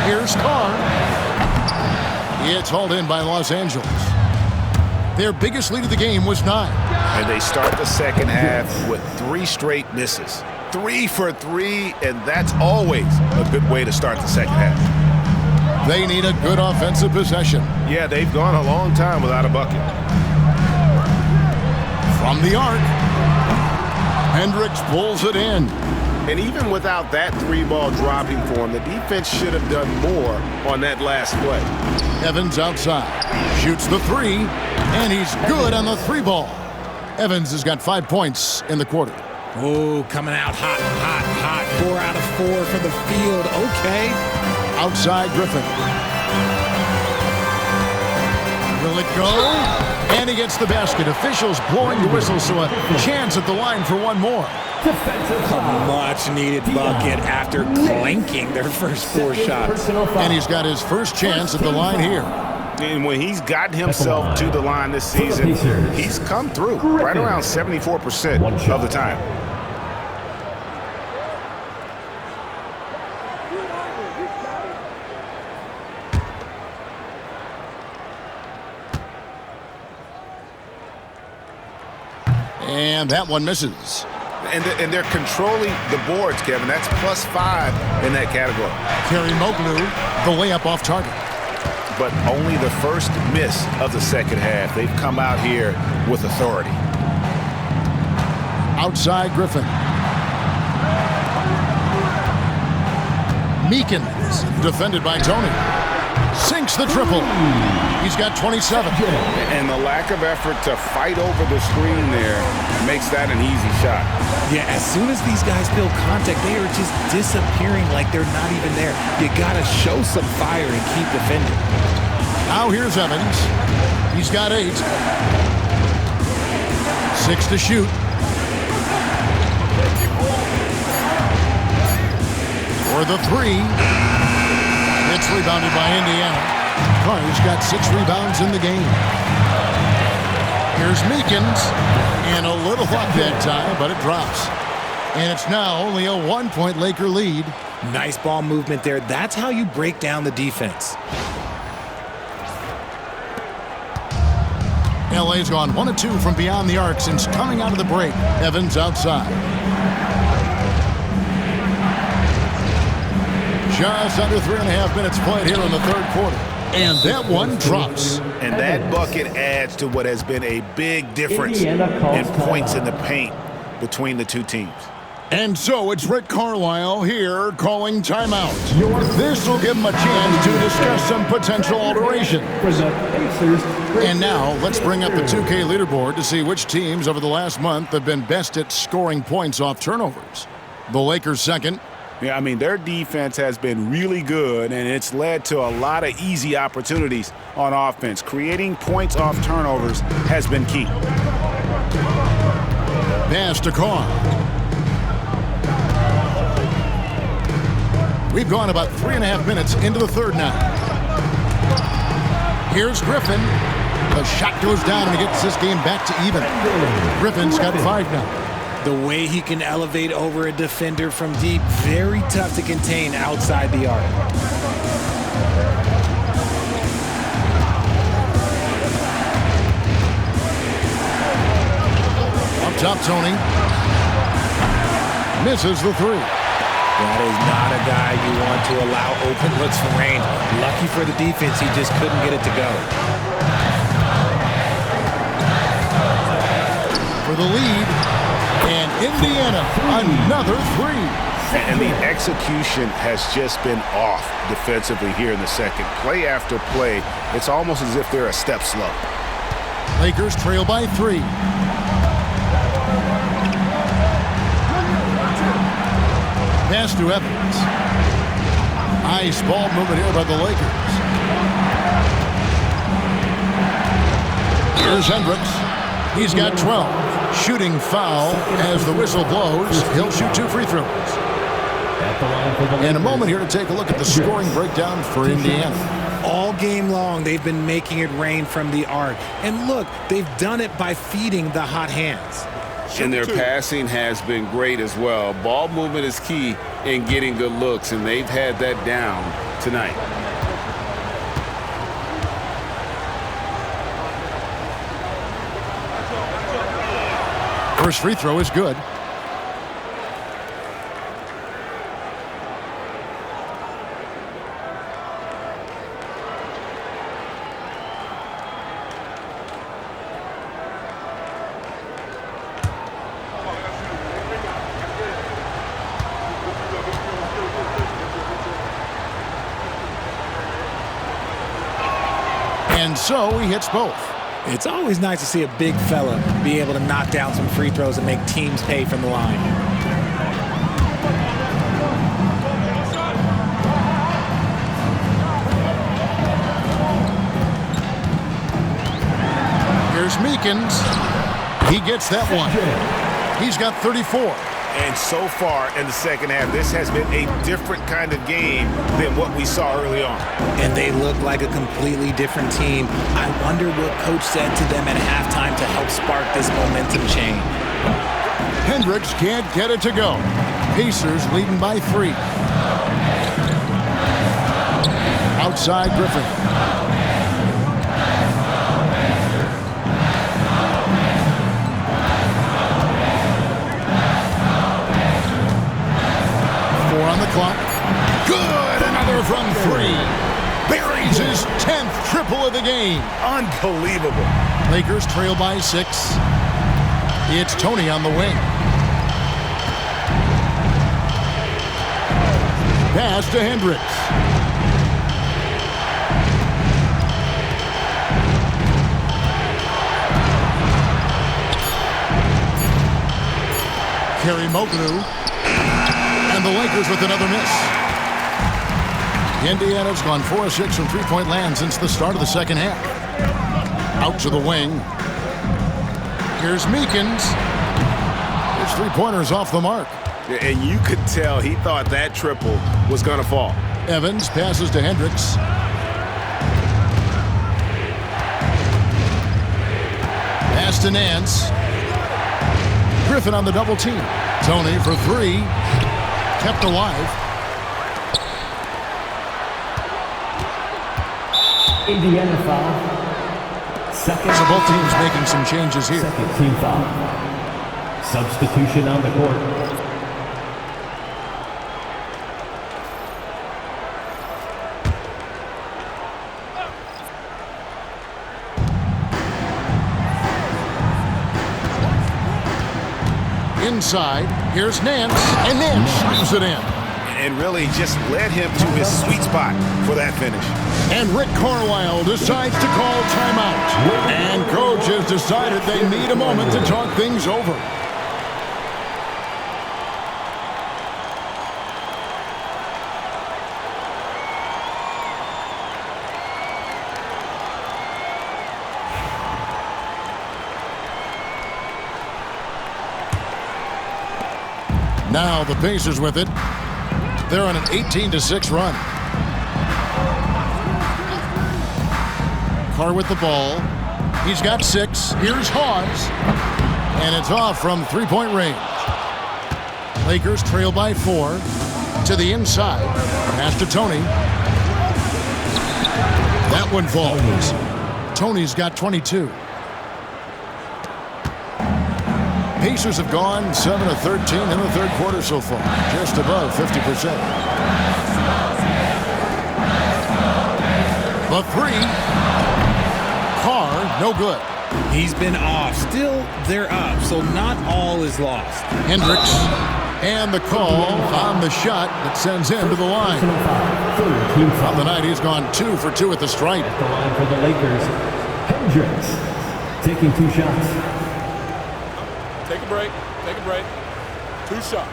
Speaker 2: Here's Carr. It's hauled in by Los Angeles. Their biggest lead of the game was 9.
Speaker 3: And they start the second half with 3 straight misses. 3 for 3, and that's always a good way to start the second half.
Speaker 2: They need a good offensive possession.
Speaker 3: Yeah, they've gone a long time without a bucket.
Speaker 2: From the arc, Hendricks pulls it in.
Speaker 5: And even without that 3-ball dropping for him, the defense should have done more on that last play.
Speaker 2: Evans outside, shoots the 3, and he's good on the 3-ball. Evans has got 5 points in the quarter.
Speaker 4: Oh, coming out hot, hot, hot. 4 out of 4 for the field. Okay.
Speaker 2: Outside Griffin. Will it go? And he gets the basket. Officials blowing the whistle, so a chance at the line for one more.
Speaker 4: A much-needed bucket after clanking their first 4 shots.
Speaker 2: And he's got his first chance at the line here.
Speaker 3: And when he's gotten himself to the line this season, he's come through right around 74% of the time.
Speaker 2: And that one misses.
Speaker 3: And they're controlling the boards, Kevin. That's +5 in that category.
Speaker 2: Terry Moglu, the layup off target.
Speaker 3: But only the first miss of the second half. They've come out here with authority.
Speaker 2: Outside Griffin. Meekins, defended by Tony. Sinks the triple. He's got 27.
Speaker 3: And the lack of effort to fight over the screen there makes that an easy shot.
Speaker 4: Yeah, as soon as these guys feel contact, they are just disappearing like they're not even there. You got to show some fire and keep defending.
Speaker 2: Now here's Evans. He's got 8. 6 to shoot. For the 3. It's rebounded by Indiana. Carr's got 6 rebounds in the game. Here's Meekins. And a little luck that time, but it drops. And it's now only a 1-point Laker lead.
Speaker 4: Nice ball movement there. That's how you break down the defense.
Speaker 2: LA's gone 1 of 2 from beyond the arc since coming out of the break. Evans outside. Just under 3.5 minutes played here in the third quarter. And that one drops.
Speaker 3: And that bucket adds to what has been a big difference in points in the paint between the two teams.
Speaker 2: And so it's Rick Carlisle here calling timeout. This will give him a chance to discuss some potential alteration. And now let's bring up the 2K leaderboard to see which teams over the last month have been best at scoring points off turnovers. The Lakers second.
Speaker 3: Yeah, I mean, their defense has been really good, and it's led to a lot of easy opportunities on offense. Creating points off turnovers has been key.
Speaker 2: Pass to Carr. We've gone about 3.5 minutes into the third now. Here's Griffin. The shot goes down and he gets this game back to even. Griffin's got 5 now.
Speaker 4: The way he can elevate over a defender from deep, very tough to contain outside the arc.
Speaker 2: Up top, Tony. Misses the 3.
Speaker 4: That is not a guy you want to allow open looks from range. Lucky for the defense, he just couldn't get it to go.
Speaker 2: For the lead. And Indiana, another 3.
Speaker 3: And the execution has just been off defensively here in the second. Play after play, it's almost as if they're a step slow.
Speaker 2: Lakers trail by 3. Pass to Evans. Nice ball movement here by the Lakers. Here's Hendricks. He's got 12. Shooting foul as the whistle blows. He'll shoot 2 free throws. And a moment here to take a look at the scoring breakdown for Indiana.
Speaker 4: All game long, they've been making it rain from the arc. And look, they've done it by feeding the hot hands.
Speaker 3: And their passing has been great as well. Ball movement is key in getting good looks, and they've had that down tonight.
Speaker 2: First free throw is good. And so he hits both.
Speaker 4: It's always nice to see a big fella be able to knock down some free throws and make teams pay from the line.
Speaker 2: Here's Meekins. He gets that one. He's got 34.
Speaker 3: And so far in the second half, this has been a different kind of game than what we saw early on.
Speaker 4: And they look like a completely different team. I wonder what coach said to them at halftime to help spark this momentum change.
Speaker 2: Hendricks can't get it to go. Pacers leading by 3. Outside Griffin. On the clock. Good! Another from 3. Buries his 10th triple of the game.
Speaker 3: Unbelievable.
Speaker 2: Lakers trail by 6. It's Tony on the wing. pass to Hendricks. Kerry Moglu. And the Lakers with another miss. Indiana's gone 4 of 6 from three-point land since the start of the second half. Out to the wing. Here's Meekins. His three-pointer's off the mark.
Speaker 5: And you could tell he thought that triple was going to fall.
Speaker 2: Evans passes to Hendricks. Pass to Nance. Griffin on the double team. Tony for three. Kept alive.
Speaker 1: Indiana foul. Second.
Speaker 2: So both teams making some changes here.
Speaker 1: Second team foul. Substitution on the court.
Speaker 2: Inside, here's Nance, and Nance shoots it in.
Speaker 5: And really just led him to his sweet spot for that finish.
Speaker 2: And Rick Carlisle decides to call timeout. And coach has decided they need a moment to talk things over. Now the Pacers with it. They're on an 18-6 run. Carr with the ball. He's got 6. Here's Hawes. And it's off from three-point range. Lakers trail by 4. To the inside. Pass to Tony. That one falls. Tony's got 22. Pacers have gone 7 of 13 in the third quarter so far, just above 50%. The three. Carr, no good.
Speaker 4: He's been off. Still, they're up, so not all is lost.
Speaker 2: Hendricks. And the call on the shot that sends him to the line. On the night, he's gone 2 for 2 at the stripe.
Speaker 1: At the line for the Lakers, Hendricks taking 2 shots.
Speaker 10: Take a break. Take a break. 2 shots.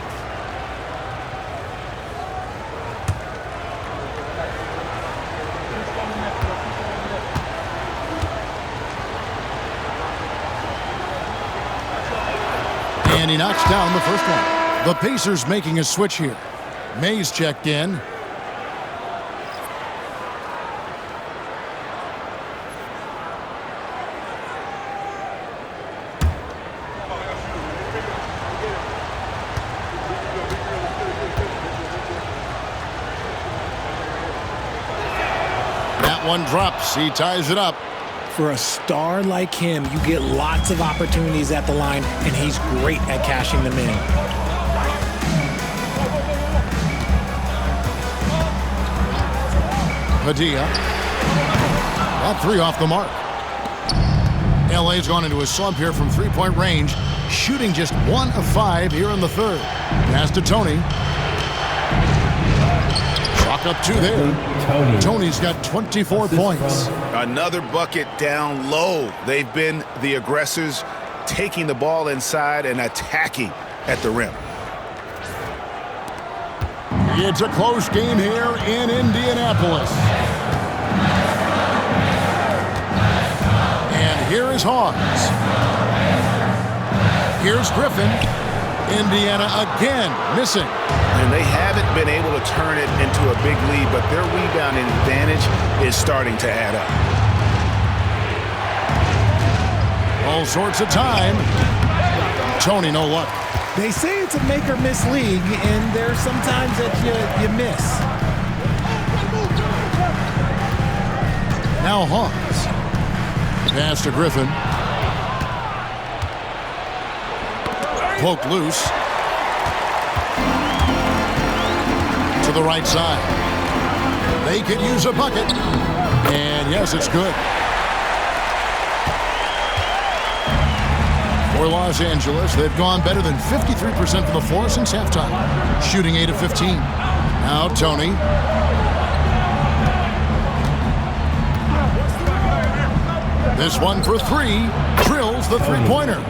Speaker 2: And he knocks down the first one. The Pacers making a switch here. Mays checked in. One drops. He ties it up.
Speaker 4: For a star like him, you get lots of opportunities at the line, and he's great at cashing them in.
Speaker 2: Padilla. That 3 off the mark. LA's gone into a slump here from three-point range, shooting just 1 of 5 here in the third. Pass to Tony. Clock up 2 there. Tony's got 24 points.
Speaker 5: Another bucket down low. They've been the aggressors, taking the ball inside and attacking at the rim.
Speaker 2: It's a close game here in Indianapolis. And here is Hawes. Here's Griffin. Indiana again missing.
Speaker 5: And they haven't been able to turn it into a big lead, but their rebounding advantage is starting to add up.
Speaker 2: All sorts of time. Tony, no luck.
Speaker 4: They say it's a make-or-miss league, and there's sometimes that you miss.
Speaker 2: Now Hawes. Pass to Griffin. Poked loose. To the right side. They could use a bucket. And yes, it's good. For Los Angeles, they've gone better than 53% from the floor since halftime, shooting 8 of 15. Now Tony. This one for three. Drills the three-pointer.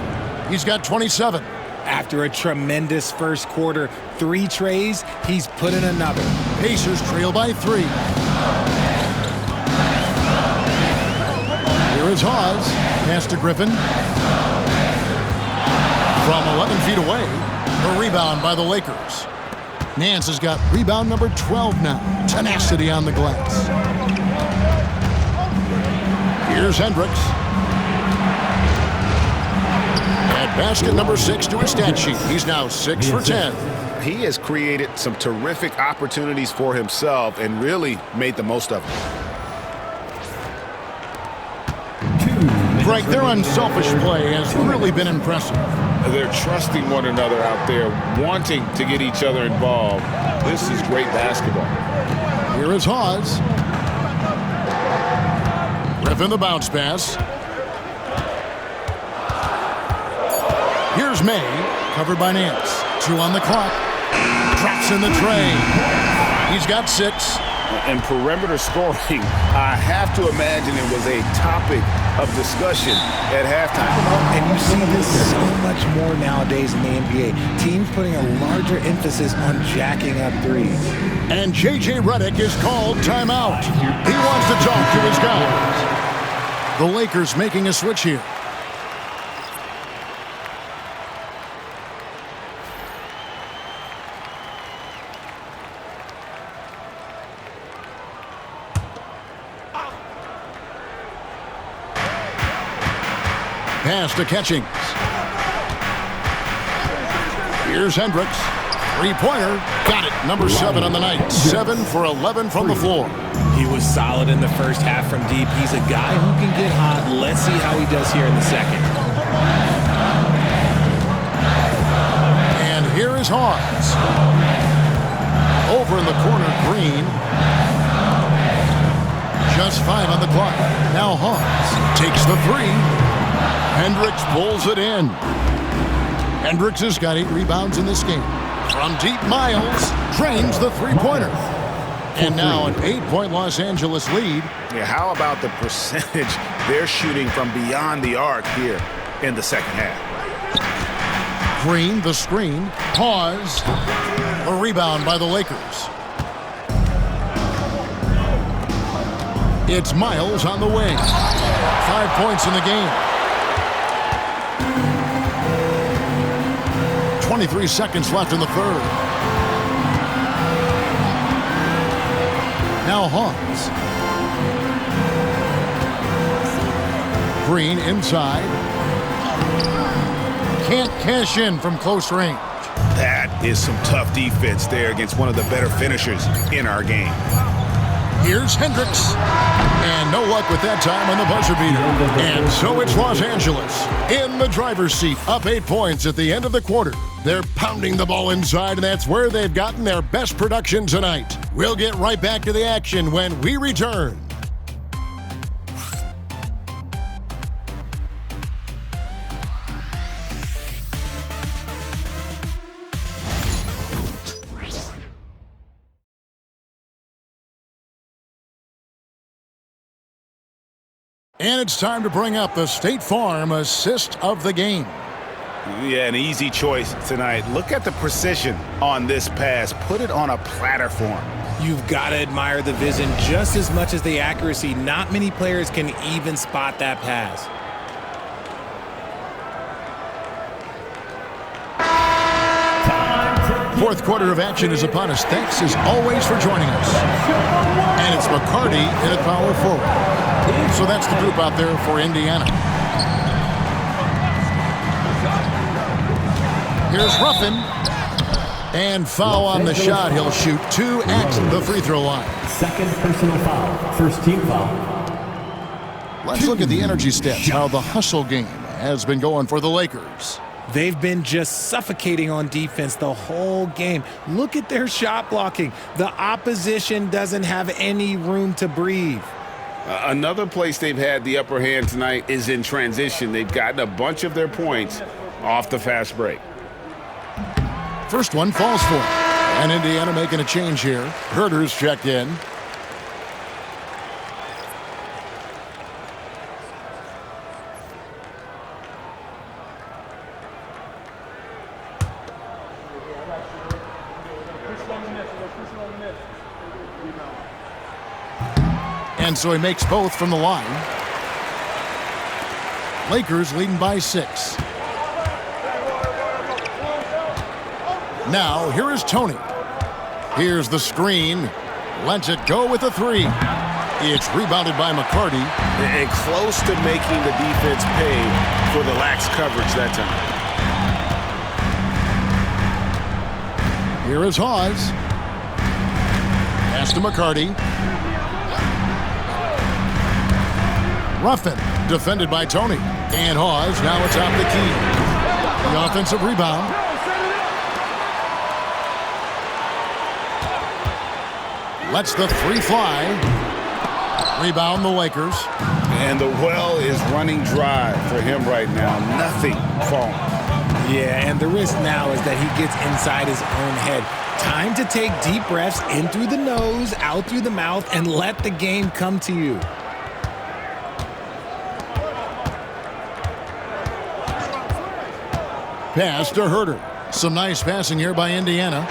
Speaker 2: He's got 27.
Speaker 4: After a tremendous first quarter, 3 trays, he's put in another.
Speaker 2: Pacers trail by 3. Here is Hawes. Pass to Griffin. From 11 feet away, a rebound by the Lakers. Nance has got rebound number 12 now. Tenacity on the glass. Here's Hendricks. At basket number 6 to his stat sheet. He's now 6 for 10.
Speaker 3: He has created some terrific opportunities for himself and really made the most of them.
Speaker 2: Greg, their unselfish play has really been impressive.
Speaker 3: They're trusting one another out there, wanting to get each other involved. This is great basketball.
Speaker 2: Here is Hawes. Griffin the bounce pass. Here's May, covered by Nance. 2 on the clock. Drops in the tray. He's got 6.
Speaker 3: And perimeter scoring, I have to imagine it was a topic of discussion at halftime.
Speaker 4: And you see this so much more nowadays in the NBA. Teams putting a larger emphasis on jacking up threes.
Speaker 2: And J.J. Redick is called timeout. He wants to talk to his guys. The Lakers making a switch here. Pass to Catchings. Here's Hendricks. Three-pointer. Got it. Number 7 on the night. 7 for 11 from the floor.
Speaker 4: He was solid in the first half from deep. He's a guy who can get hot. Let's see how he does here in the second.
Speaker 2: And here is Hawes. Over in the corner, Green. Just 5 on the clock. Now Hawes takes the 3. Hendricks pulls it in. Hendricks has got 8 rebounds in this game. From deep, Miles drains the three-pointer. And now an 8-point Los Angeles lead.
Speaker 3: Yeah, how about the percentage they're shooting from beyond the arc here in the second half?
Speaker 2: Green, the screen. Pause. A rebound by the Lakers. It's Miles on the wing. 5 points in the game. 23 seconds left in the third. Now Hawes. Green inside. Can't cash in from close range.
Speaker 3: That is some tough defense there against one of the better finishers in our game.
Speaker 2: Here's Hendricks. And no luck with that time on the buzzer beater. And so it's Los Angeles in the driver's seat, up 8 points at the end of the quarter. They're pounding the ball inside, and that's where they've gotten their best production tonight. We'll get right back to the action when we return. And it's time to bring up the State Farm assist of the game.
Speaker 3: Yeah, an easy choice tonight. Look at the precision on this pass. Put it on a platter form.
Speaker 4: You've got to admire the vision just as much as the accuracy. Not many players can even spot that pass.
Speaker 2: Fourth quarter of action is upon us. Thanks as always for joining us. And it's McCarty in at power forward. So that's the group out there for Indiana. Here's Ruffin. And foul on the shot. He'll shoot 2 at the free throw line.
Speaker 1: Second personal foul. First team foul.
Speaker 2: Let's look at the energy stats. How the hustle game has been going for the Lakers.
Speaker 4: They've been just suffocating on defense the whole game. Look at their shot blocking. The opposition doesn't have any room to breathe.
Speaker 3: Another place they've had the upper hand tonight is in transition. They've gotten a bunch of their points off the fast break.
Speaker 2: First one falls for him. And Indiana making a change here. Herter's checked in. And so he makes both from the line. Lakers leading by 6. Now, here is Tony. Here's the screen. Lets it go with a 3. It's rebounded by McCarty.
Speaker 5: And close to making the defense pay for the lax coverage that time.
Speaker 2: Here is Hawes. Pass to McCarty. Ruffin, defended by Tony. And Hawes now atop the key. The offensive rebound. Lets the 3 fly. Rebound the Lakers.
Speaker 3: And the well is running dry for him right now. Nothing falling.
Speaker 4: Yeah, and the risk now is that he gets inside his own head. Time to take deep breaths in through the nose, out through the mouth, and let the game come to you.
Speaker 2: Pass to Herter. Some nice passing here by Indiana.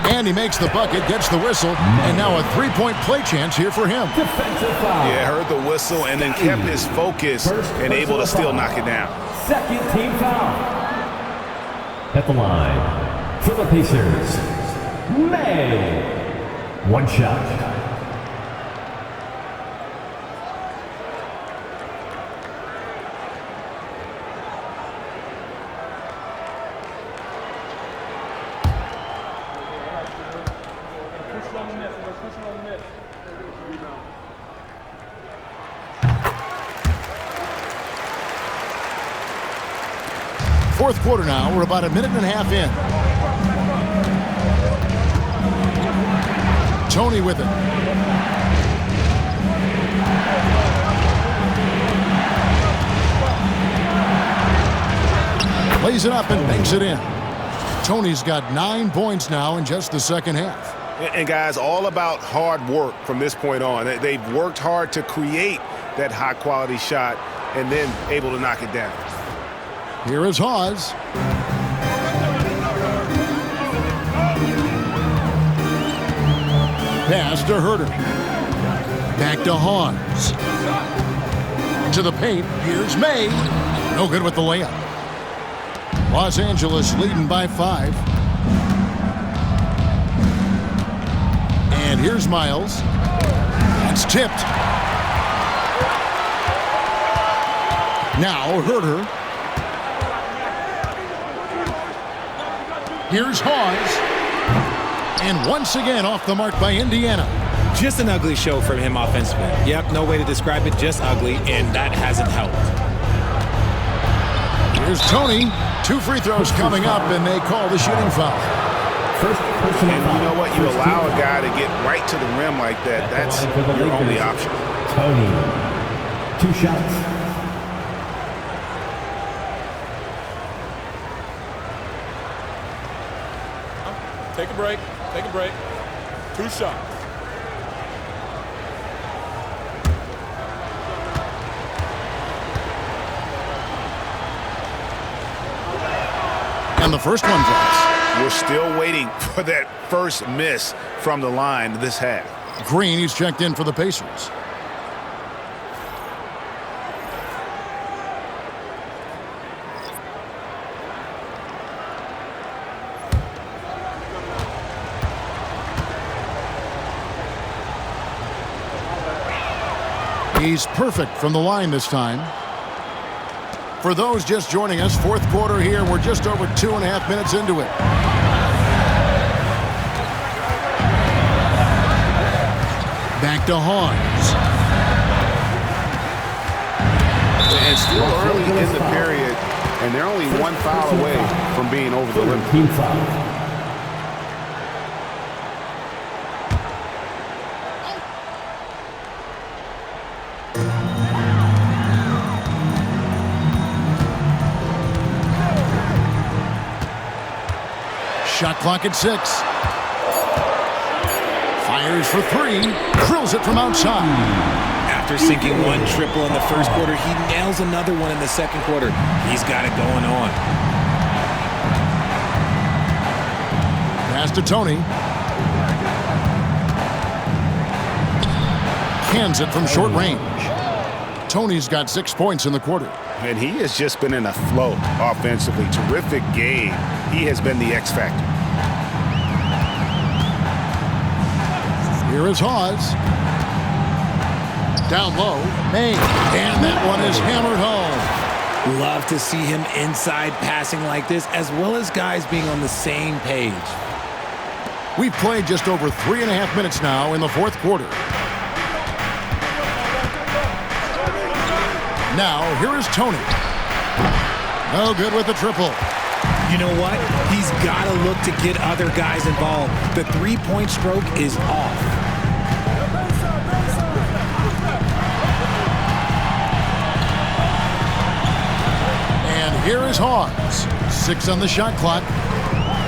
Speaker 2: And he makes the bucket, gets the whistle, and now a 3-point play chance here for him.
Speaker 3: Yeah, heard the whistle and then kept his focus and able to still knock it down.
Speaker 1: Second team foul. At the line for the Pacers, May. One shot.
Speaker 2: Fourth quarter now. We're about a minute and a half in. Tony with it. Plays it up and banks it in. Tony's got 9 points now in just the second half.
Speaker 5: And guys, all about hard work from this point on. They've worked hard to create that high-quality shot and then able to knock it down.
Speaker 2: Here is Hawes. Pass to Herter. Back to Hawes. To the paint. Here's May. No good with the layup. Los Angeles leading by 5. And here's Miles. That's tipped. Now Herter. Here's Hawes. And once again off the mark by Indiana.
Speaker 4: Just an ugly show from him offensively. Yep, no way to describe it, just ugly, and that hasn't helped.
Speaker 2: Here's Tony. 2 free throws coming up, and they call the shooting foul.
Speaker 3: And you know what? You allow a guy to get right to the rim like that. That's your only option.
Speaker 1: Tony, 2 shots.
Speaker 10: Take a break. Take a break. 2 shots.
Speaker 2: And the first one drops.
Speaker 3: We're still waiting for that first miss from the line this half.
Speaker 2: Green, he's checked in for the Pacers. He's perfect from the line this time. For those just joining us, fourth quarter here. We're just over 2.5 minutes into it. Back to Hawes.
Speaker 3: It's still early in the period, and they're only 1 foul away from being over the limit.
Speaker 1: Team foul.
Speaker 2: Shot clock at 6. Fires for three. Drills it from outside.
Speaker 4: After sinking one triple in the first quarter, he nails another one in the second quarter. He's got it going on.
Speaker 2: Pass to Tony. Cans it from short range. Tony's got 6 points in the quarter.
Speaker 5: And he has just been in a flow offensively. Terrific game. He has been the X factor.
Speaker 2: Here is Hawes. Down low. May. And that one is hammered home.
Speaker 4: Love to see him inside passing like this, as well as guys being on the same page.
Speaker 2: We've played just over 3.5 minutes now in the fourth quarter. Now, here is Tony. No good with the triple.
Speaker 4: You know what? He's got to look to get other guys involved. The three-point stroke is off.
Speaker 2: And here is Hawes. 6 on the shot clock.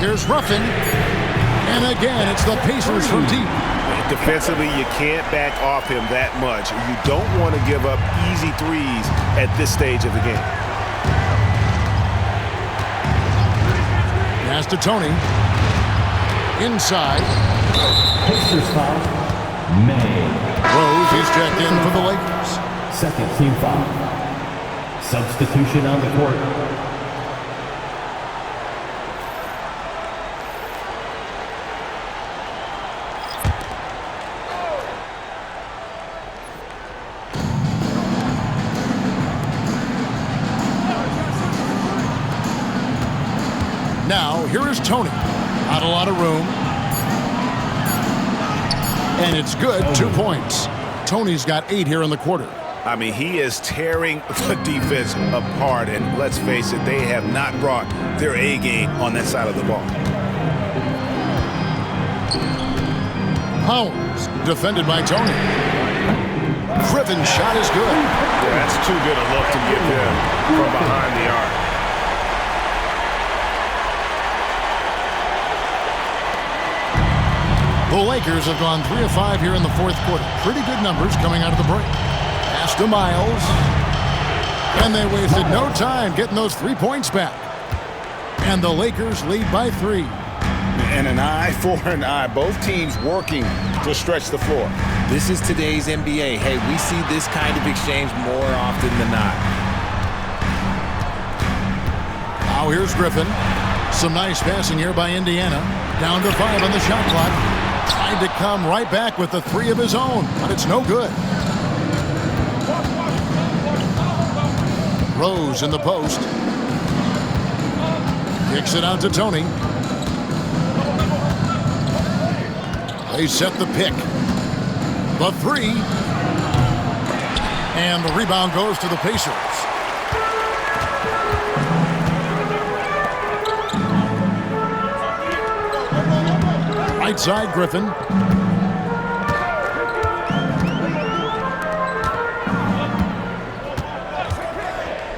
Speaker 2: Here's Ruffin. And again, it's the Pacers from deep.
Speaker 5: Defensively, you can't back off him that much. You don't want to give up easy threes at this stage of the game.
Speaker 2: Pass to Tony. Inside.
Speaker 1: Pacers foul. May.
Speaker 2: Rose is checked in for the Lakers.
Speaker 1: Second team foul. Substitution on the court.
Speaker 2: Now, here is Tony. Not a lot of room. And it's good. 2 points. Tony's got 8 here in the quarter.
Speaker 5: I mean, he is tearing the defense apart. And let's face it, they have not brought their A game on that side of the ball.
Speaker 2: Howes, defended by Tony. Griffin shot is good.
Speaker 5: Yeah, that's too good a look to give him from behind the arc.
Speaker 2: The Lakers have gone 3 of 5 here in the fourth quarter. Pretty good numbers coming out of the break. Pass to Miles. And they wasted no time getting those 3 points back. And the Lakers lead by 3.
Speaker 3: And an eye for an eye. Both teams working to stretch the floor.
Speaker 4: This is today's NBA. Hey, we see this kind of exchange more often than not.
Speaker 2: Now here's Griffin. Some nice passing here by Indiana. Down to 5 on the shot clock. Tried to come right back with the 3 of his own, but it's no good. Rose in the post. Kicks it out to Tony. They set the pick. The 3. And the rebound goes to the Pacers. Right side, Griffin.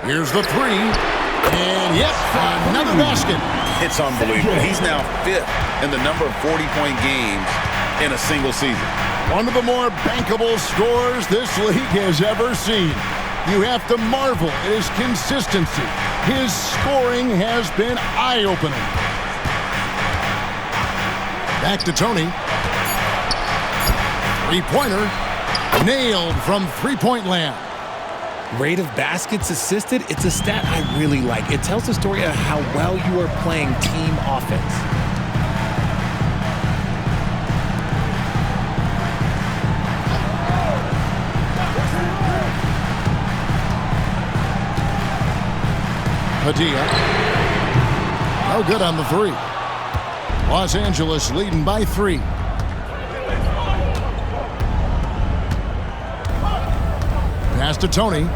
Speaker 2: Here's the 3. And yep, another basket.
Speaker 3: It's unbelievable. He's now 5th in the number of 40-point games in a single season.
Speaker 2: One of the more bankable scorers this league has ever seen. You have to marvel at his consistency. His scoring has been eye-opening. Back to Tony. Three-pointer. Nailed from three-point land.
Speaker 4: Rate of baskets assisted, it's a stat I really like. It tells the story of how well you are playing team offense.
Speaker 2: Padilla. No good on the 3. Los Angeles leading by 3. Pass to Tony.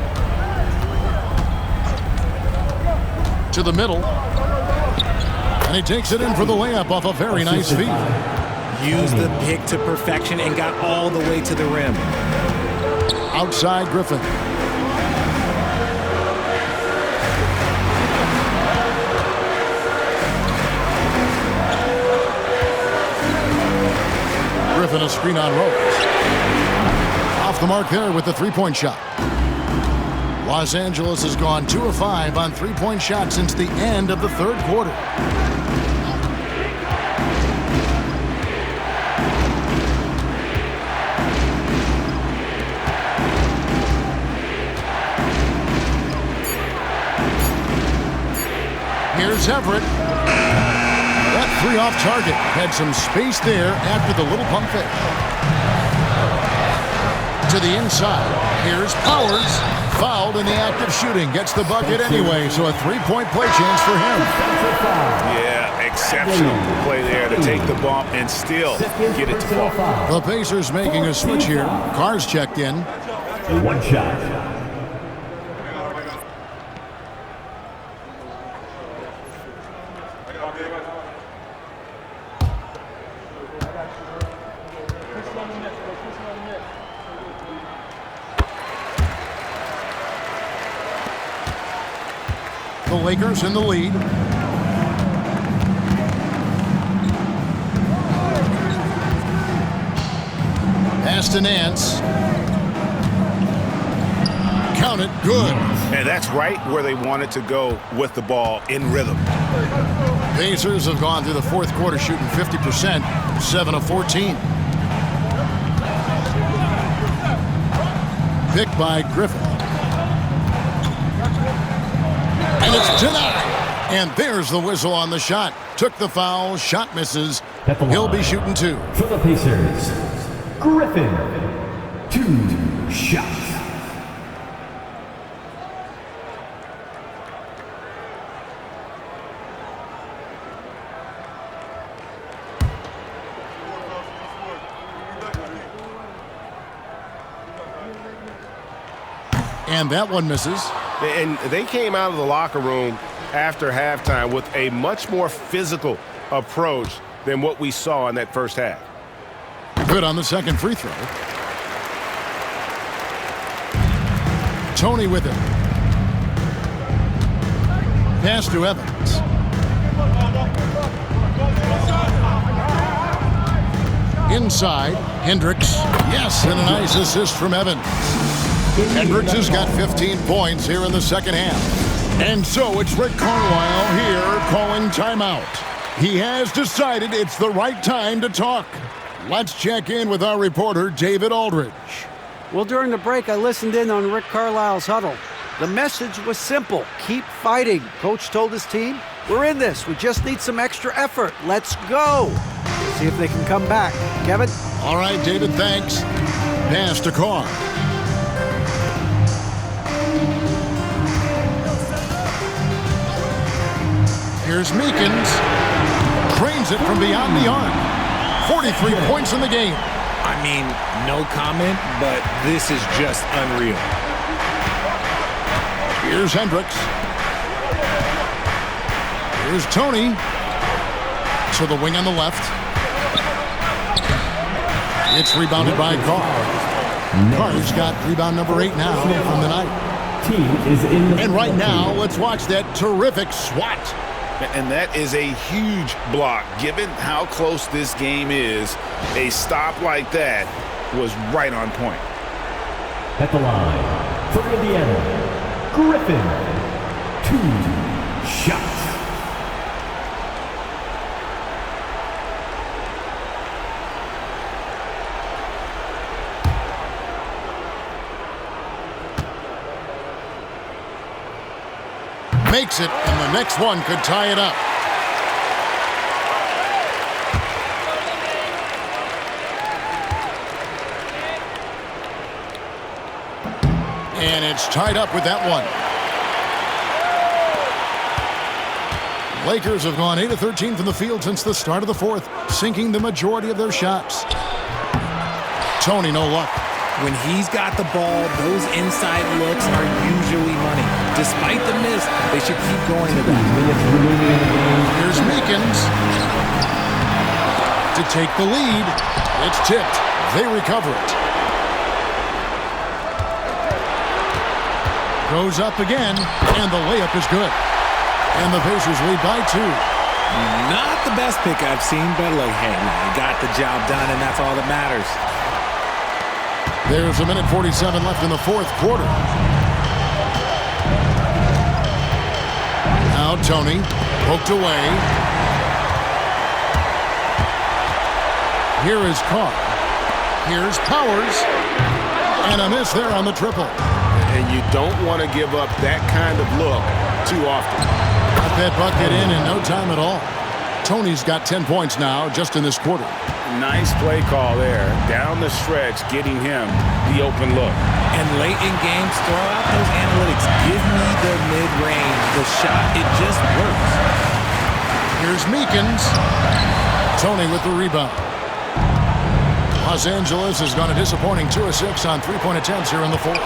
Speaker 2: To the middle. And he takes it in for the layup off a very nice feed.
Speaker 4: Used the pick to perfection and got all the way to the rim.
Speaker 2: Outside Griffin. Griffin a screen on Rose. Off the mark there with the three-point shot. Los Angeles has gone 2 of 5 on three-point shots since the end of the third quarter. Here's Everett. That three off target. Had some space there after the little pump fake. To the inside. Here's Powers. Fouled in the act of shooting. Gets the bucket anyway, so a three-point play chance for him.
Speaker 3: Yeah, exceptional play there to take the bump and still get it to fall.
Speaker 2: The Pacers making a switch here. Carr's checked in.
Speaker 1: One shot.
Speaker 2: The Lakers in the lead. Pass to Nance. Count it, good.
Speaker 5: And that's right where they wanted to go with the ball in rhythm.
Speaker 2: Pacers have gone through the fourth quarter shooting 50%, 7 of 14. Picked by Griffin. And it's denied. And there's the whistle on the shot. Took the foul, shot misses. He'll be shooting two.
Speaker 1: For the Pacers, Griffin, 2 shots.
Speaker 2: And that one misses.
Speaker 5: And they came out of the locker room after halftime with a much more physical approach than what we saw in that first half.
Speaker 2: Good on the second free throw. Tony with it. Pass to Evans. Inside, Hendricks. Yes, and a nice assist from Evans. Hendricks has got 15 points here in the second half. And so it's Rick Carlisle here calling timeout. He has decided it's the right time to talk. Let's check in with our reporter, David Aldridge.
Speaker 6: Well, during the break, I listened in on Rick Carlisle's huddle. The message was simple. Keep fighting. Coach told his team, we're in this. We just need some extra effort. Let's go. See if they can come back. Kevin?
Speaker 2: All right, David, thanks. Pass to Carr. Here's Meekins. Trains it from beyond the arc. 43 points in the game.
Speaker 4: I mean, no comment, but this is just unreal.
Speaker 2: Here's Hendricks. Here's Tony. To the wing on the left. It's rebounded by Carr. Carr's got rebound number 8 now on the night.
Speaker 1: Team is in the
Speaker 2: and right now, let's watch that terrific swat.
Speaker 3: And that is a huge block. Given how close this game is, a stop like that was right on point.
Speaker 1: At the line, for Indiana, Griffin, 2 shots.
Speaker 2: Makes it, and the next one could tie it up. And it's tied up with that one. Lakers have gone 8 of 13 from the field since the start of the fourth, sinking the majority of their shots. Tony, no luck.
Speaker 4: When he's got the ball, those inside looks are usually money. Despite the miss, they should keep going to that.
Speaker 2: Here's Meekins to take the lead. It's tipped. They recover it. Goes up again, and the layup is good. And the Pacers lead by 2.
Speaker 4: Not the best pick I've seen, but look, hey, he got the job done, and that's all that matters.
Speaker 2: There's 1:47 left in the fourth quarter. Now Tony, poked away. Here is Carr. Here's Powers. And a miss there on the triple.
Speaker 5: And you don't want to give up that kind of look too often.
Speaker 2: Got that bucket in no time at all. Tony's got 10 points now just in this quarter.
Speaker 3: Nice play call there. Down the stretch, getting him the open look.
Speaker 4: And late in games, throw out those analytics. Give me the mid-range, the shot. It just works.
Speaker 2: Here's Meekins. Tony with the rebound. Los Angeles has gone a disappointing 2 of 6 on three-point attempts here in the fourth.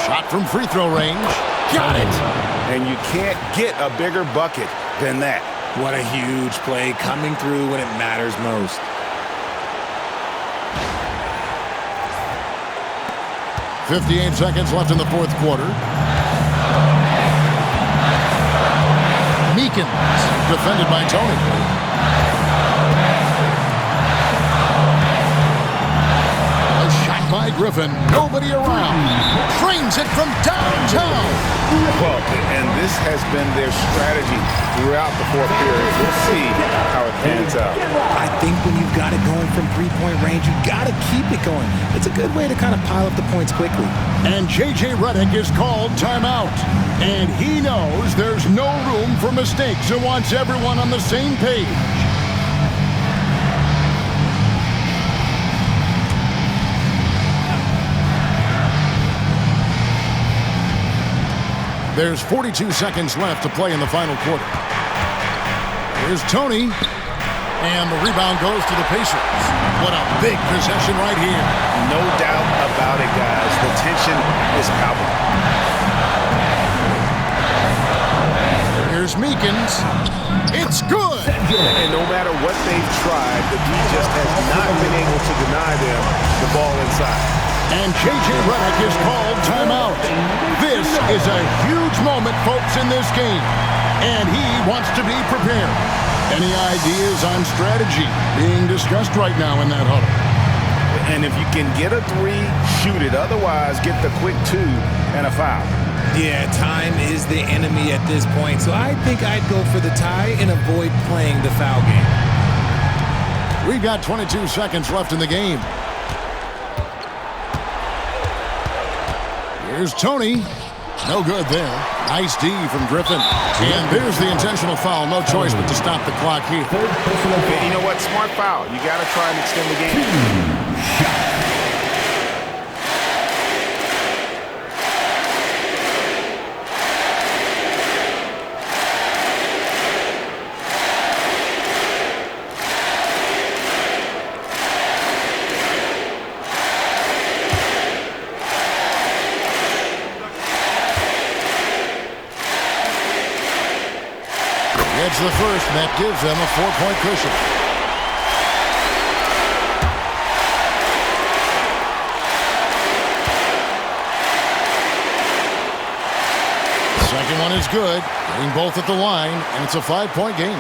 Speaker 2: Shot from free throw range. Got it.
Speaker 3: And you can't get a bigger bucket than that.
Speaker 4: What a huge play coming through when it matters most.
Speaker 2: .58 seconds left in the fourth quarter. Meekins, defended by Tony. A shot by Griffin. Nobody around. Trains it from downtown.
Speaker 3: Well, and this has been their strategy throughout the fourth period. We'll see how it pans out.
Speaker 4: I think when you've got it going from three-point range, you got to keep it going. It's a good way to kind of pile up the points quickly.
Speaker 2: And J.J. Redick is called timeout. And he knows there's no room for mistakes and wants everyone on the same page. There's 42 seconds left to play in the final quarter. Here's Tony. And the rebound goes to the Pacers. What a big possession right here.
Speaker 3: No doubt about it, guys. The tension is palpable.
Speaker 2: Here's Meekins. It's good.
Speaker 5: And no matter what they've tried, the D just has not been able to deny them the ball inside.
Speaker 2: And J.J. Redick is called timeout. This is a huge moment, folks, in this game. And he wants to be prepared. Any ideas on strategy being discussed right now in that huddle?
Speaker 3: And if you can get a three, shoot it. Otherwise, get the quick 2 and a foul.
Speaker 4: Yeah, time is the enemy at this point. So I think I'd go for the tie and avoid playing the foul game.
Speaker 2: We've got 22 seconds left in the game. Here's Tony. No good there. Nice D from Griffin. And there's the intentional foul. No choice but to stop the clock here.
Speaker 5: You know what? Smart foul. You got to try and extend the game.
Speaker 2: It's the first, and that gives them a 4-point cushion. Second one is good. Getting both at the line, and it's a 5-point game.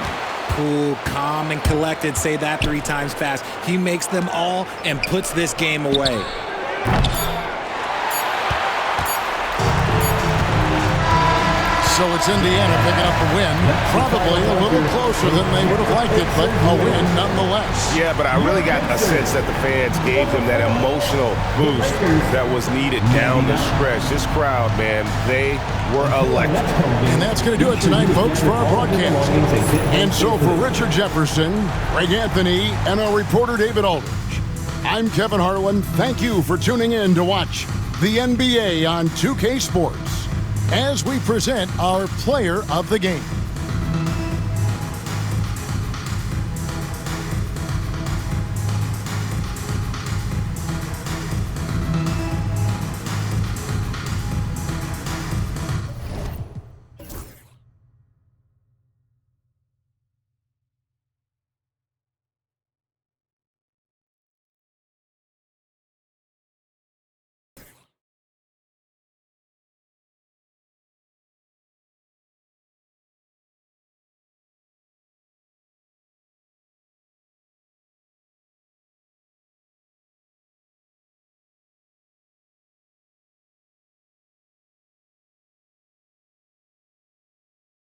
Speaker 4: Cool, calm, and collected. Say that 3 times fast. He makes them all and puts this game away.
Speaker 2: So it's Indiana picking up a win. Probably a little closer than they would have liked it, but a win nonetheless.
Speaker 5: Yeah, but I really got a sense that the fans gave them that emotional boost that was needed down the stretch. This crowd, man, they were electric.
Speaker 2: And that's going to do it tonight, folks, for our broadcast. And so for Richard Jefferson, Greg Anthony, and our reporter David Aldridge, I'm Kevin Harlan. Thank you for tuning in to watch the NBA on 2K Sports as we present our player of the game.